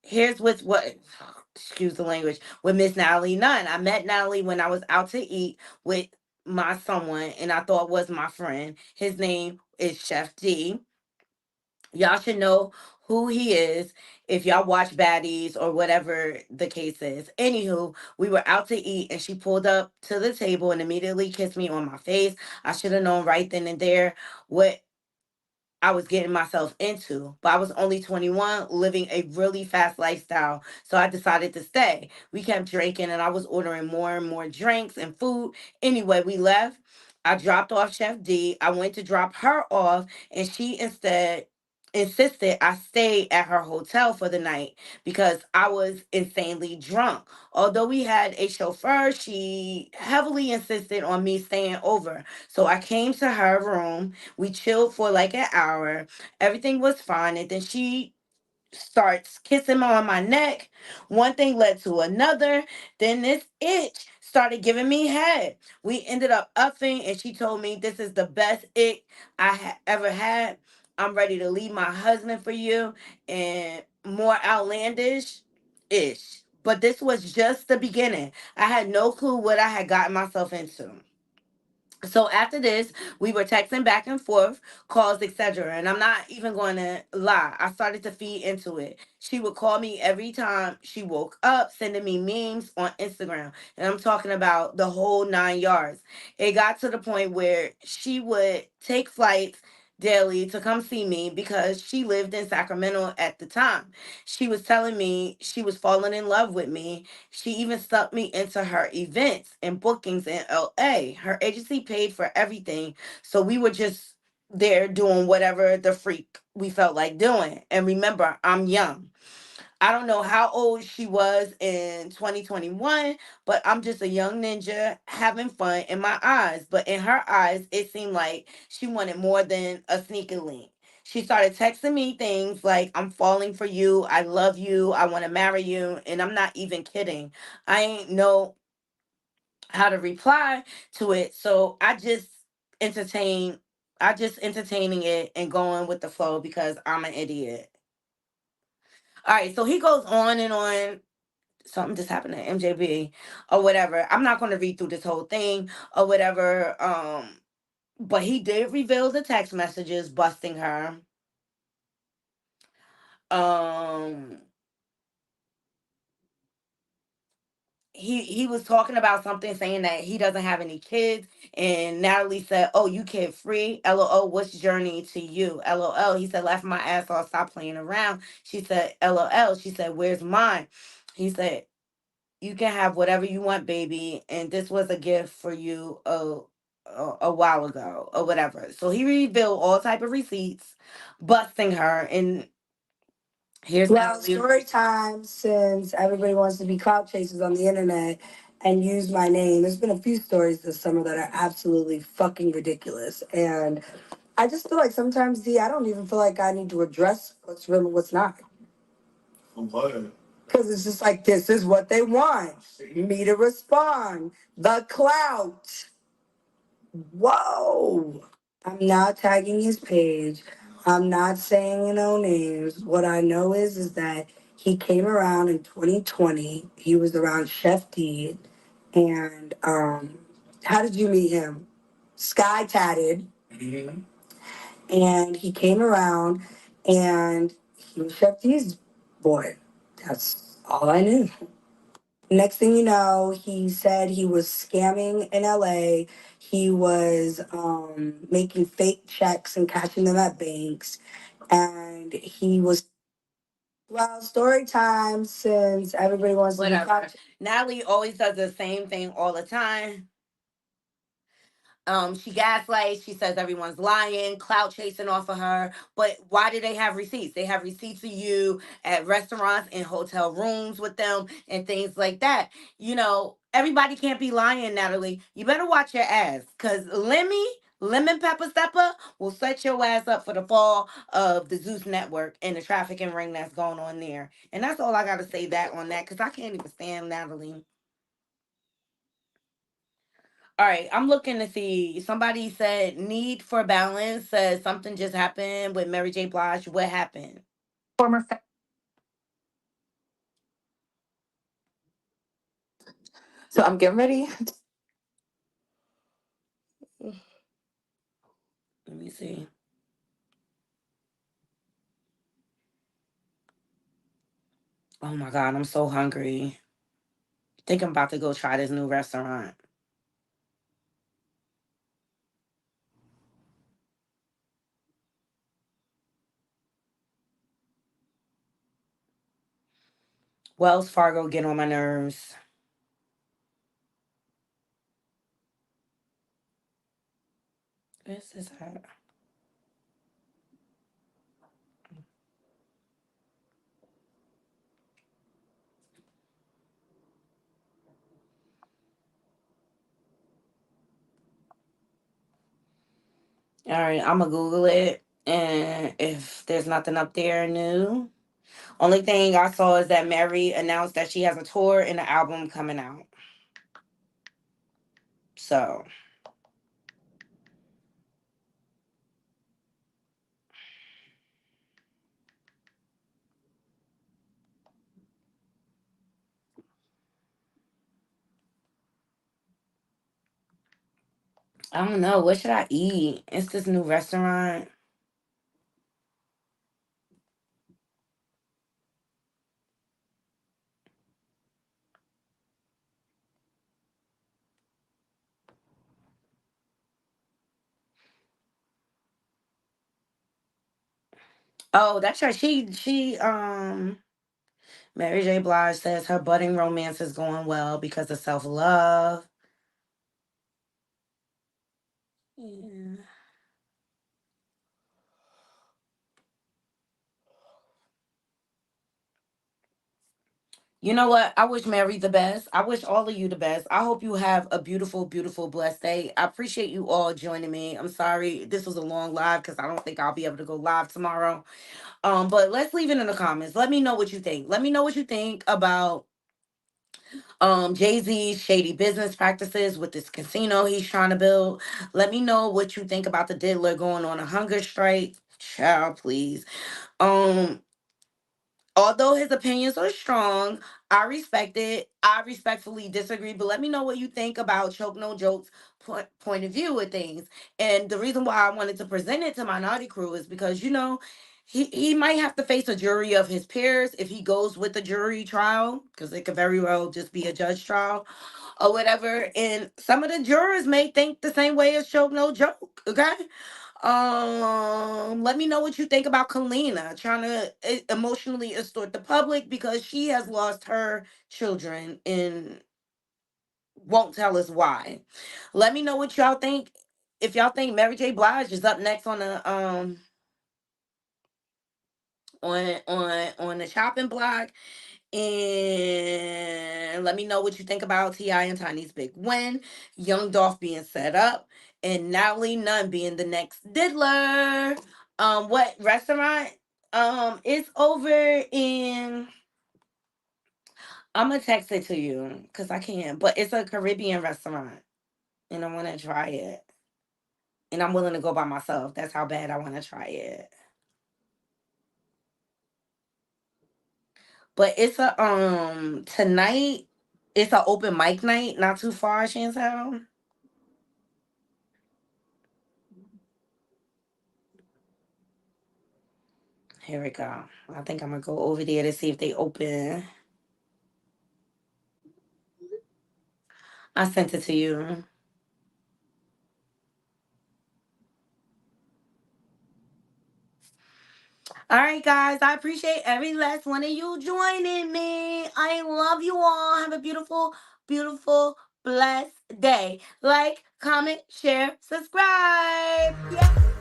Speaker 1: Here's what excuse the language, with Miss Natalie Nunn. I met Natalie when I was out to eat with my someone and I thought was my friend. His name is Chef D. Y'all should know who he is if y'all watch Baddies or whatever the case is. Anywho, we were out to eat and she pulled up to the table and immediately kissed me on my face. I should have known right then and there what I was getting myself into, but I was only 21, living a really fast lifestyle. So I decided to stay. We kept drinking and I was ordering more and more drinks and food. Anyway, we left. I dropped off Chef D. I went to drop her off and she instead insisted I stay at her hotel for the night because I was insanely drunk. Although we had a chauffeur, she heavily insisted on me staying over. So I came to her room. We chilled for like an hour. Everything was fine. And then she starts kissing on my neck. One thing led to another. Then this itch started giving me head. We ended up upping, and she told me this is the best ick ever had. I'm ready to leave my husband for you, and more outlandish ish. But this was just the beginning. I had no clue what I had gotten myself into. So after this, we were texting back and forth, calls, etc. And I'm not even going to lie. I started to feed into it. She would call me every time she woke up, sending me memes on Instagram. And I'm talking about the whole 9 yards. It got to the point where she would take flights, daily to come see me because she lived in Sacramento at the time. She was telling me she was falling in love with me. She even stuck me into her events and bookings in LA. Her agency paid for everything. So we were just there doing whatever the freak we felt like doing. And remember, I'm young. I don't know how old she was in 2021, but I'm just a young ninja having fun in my eyes. But in her eyes, it seemed like she wanted more than a sneaky link. She started texting me things like, I'm falling for you. I love you. I want to marry you. And I'm not even kidding. I ain't know how to reply to it. So entertain I just entertaining it and going with the flow because I'm an idiot. All right, so he goes on and on. Something just happened to MJB or whatever. I'm not going to read through this whole thing or whatever. But he did reveal the text messages busting her. Um, he was talking about something saying that he doesn't have any kids, and Natalie said, "Oh, you kid free? LOL. What's journey to you? LOL." He said, "Laughing my ass off. Stop playing around." She said, "LOL." She said, "Where's mine?" He said, "You can have whatever you want, baby, and this was a gift for you a while ago or whatever." So he revealed all type of receipts busting her, and here's
Speaker 14: Well,
Speaker 1: Natalie.
Speaker 14: story time, since everybody wants to be clout chasers on the internet and use my name. There's been a few stories this summer that are absolutely fucking ridiculous. And I just feel like sometimes, D, I don't even feel like I need to address what's real and what's not. Because it's just like, this is what they want me to respond. The clout. Whoa. I'm not tagging his page. I'm not saying no names. What I know is that he came around in 2020. He was around Chef D. And how did you meet him? Sky tatted. And he came around and he was Chef D's boy. That's all I knew. Next thing you know, he said he was scamming in LA. He was making fake checks and cashing them at banks. And he was, well, story time, since everybody wants to be
Speaker 1: Whatever.
Speaker 14: caught.
Speaker 1: Natalie always does the same thing all the time. She gaslights. She says everyone's lying, clout chasing off of her. But why do they have receipts? They have receipts of you at restaurants and hotel rooms with them and things like that. Everybody can't be lying, Natalie. You better watch your ass, cause Lemon Pepper Stepper will set your ass up for the fall of the Zeus Network and the trafficking ring that's going on there. And that's all I gotta say that on that, cause I can't even stand Natalie. All right, I'm looking to see. Somebody said need for balance. Says something just happened with Mary J. Blige. What happened?
Speaker 7: Former. So I'm getting ready.
Speaker 1: Let me see. Oh my God, I'm so hungry. Think I'm about to go try this new restaurant. Wells Fargo get on my nerves. Where's this at? All right, I'm gonna Google it, and if there's nothing up there new, only thing I saw is that Mary announced that she has a tour and an album coming out. So I don't know. What should I eat? It's this new restaurant. Oh, that's right. Mary J. Blige says her budding romance is going well because of self love. Yeah. You know what? I wish Mary the best. I wish all of you the best. I hope you have a beautiful, beautiful, blessed day. I appreciate you all joining me. I'm sorry this was a long live because I don't think I'll be able to go live tomorrow. But let's leave it in the comments. Let me know what you think. Let me know what you think about Jay-Z's shady business practices with this casino he's trying to build. Let me know what you think about the diddler going on a hunger strike. Child, please. Um, Although his opinions are strong, I respect it. I respectfully disagree, but let me know what you think about Choke No Joke's point of view with things. And the reason why I wanted to present it to my naughty crew is because, he might have to face a jury of his peers if he goes with a jury trial, because it could very well just be a judge trial or whatever. And some of the jurors may think the same way as Choke No Joke, okay? Let me know what you think about Kalina trying to emotionally extort the public because she has lost her children and won't tell us why. Let me know what y'all think. If y'all think Mary J. Blige is up next on the on the chopping block, and let me know what you think about T.I. and Tiny's big win, Young Dolph being set up, and Natalie Nunn being the next diddler. What restaurant? It's over in. I'm gonna text it to you because I can't, but it's a Caribbean restaurant, and I want to try it, and I'm willing to go by myself. That's how bad I want to try it. But it's a tonight. It's an open mic night, not too far, Chantel. Here we go. I think I'm gonna go over there to see if they open. I sent it to you. All right, guys. I appreciate every last one of you joining me. I love you all. Have a beautiful, beautiful, blessed day. Like, comment, share, subscribe. Yeah.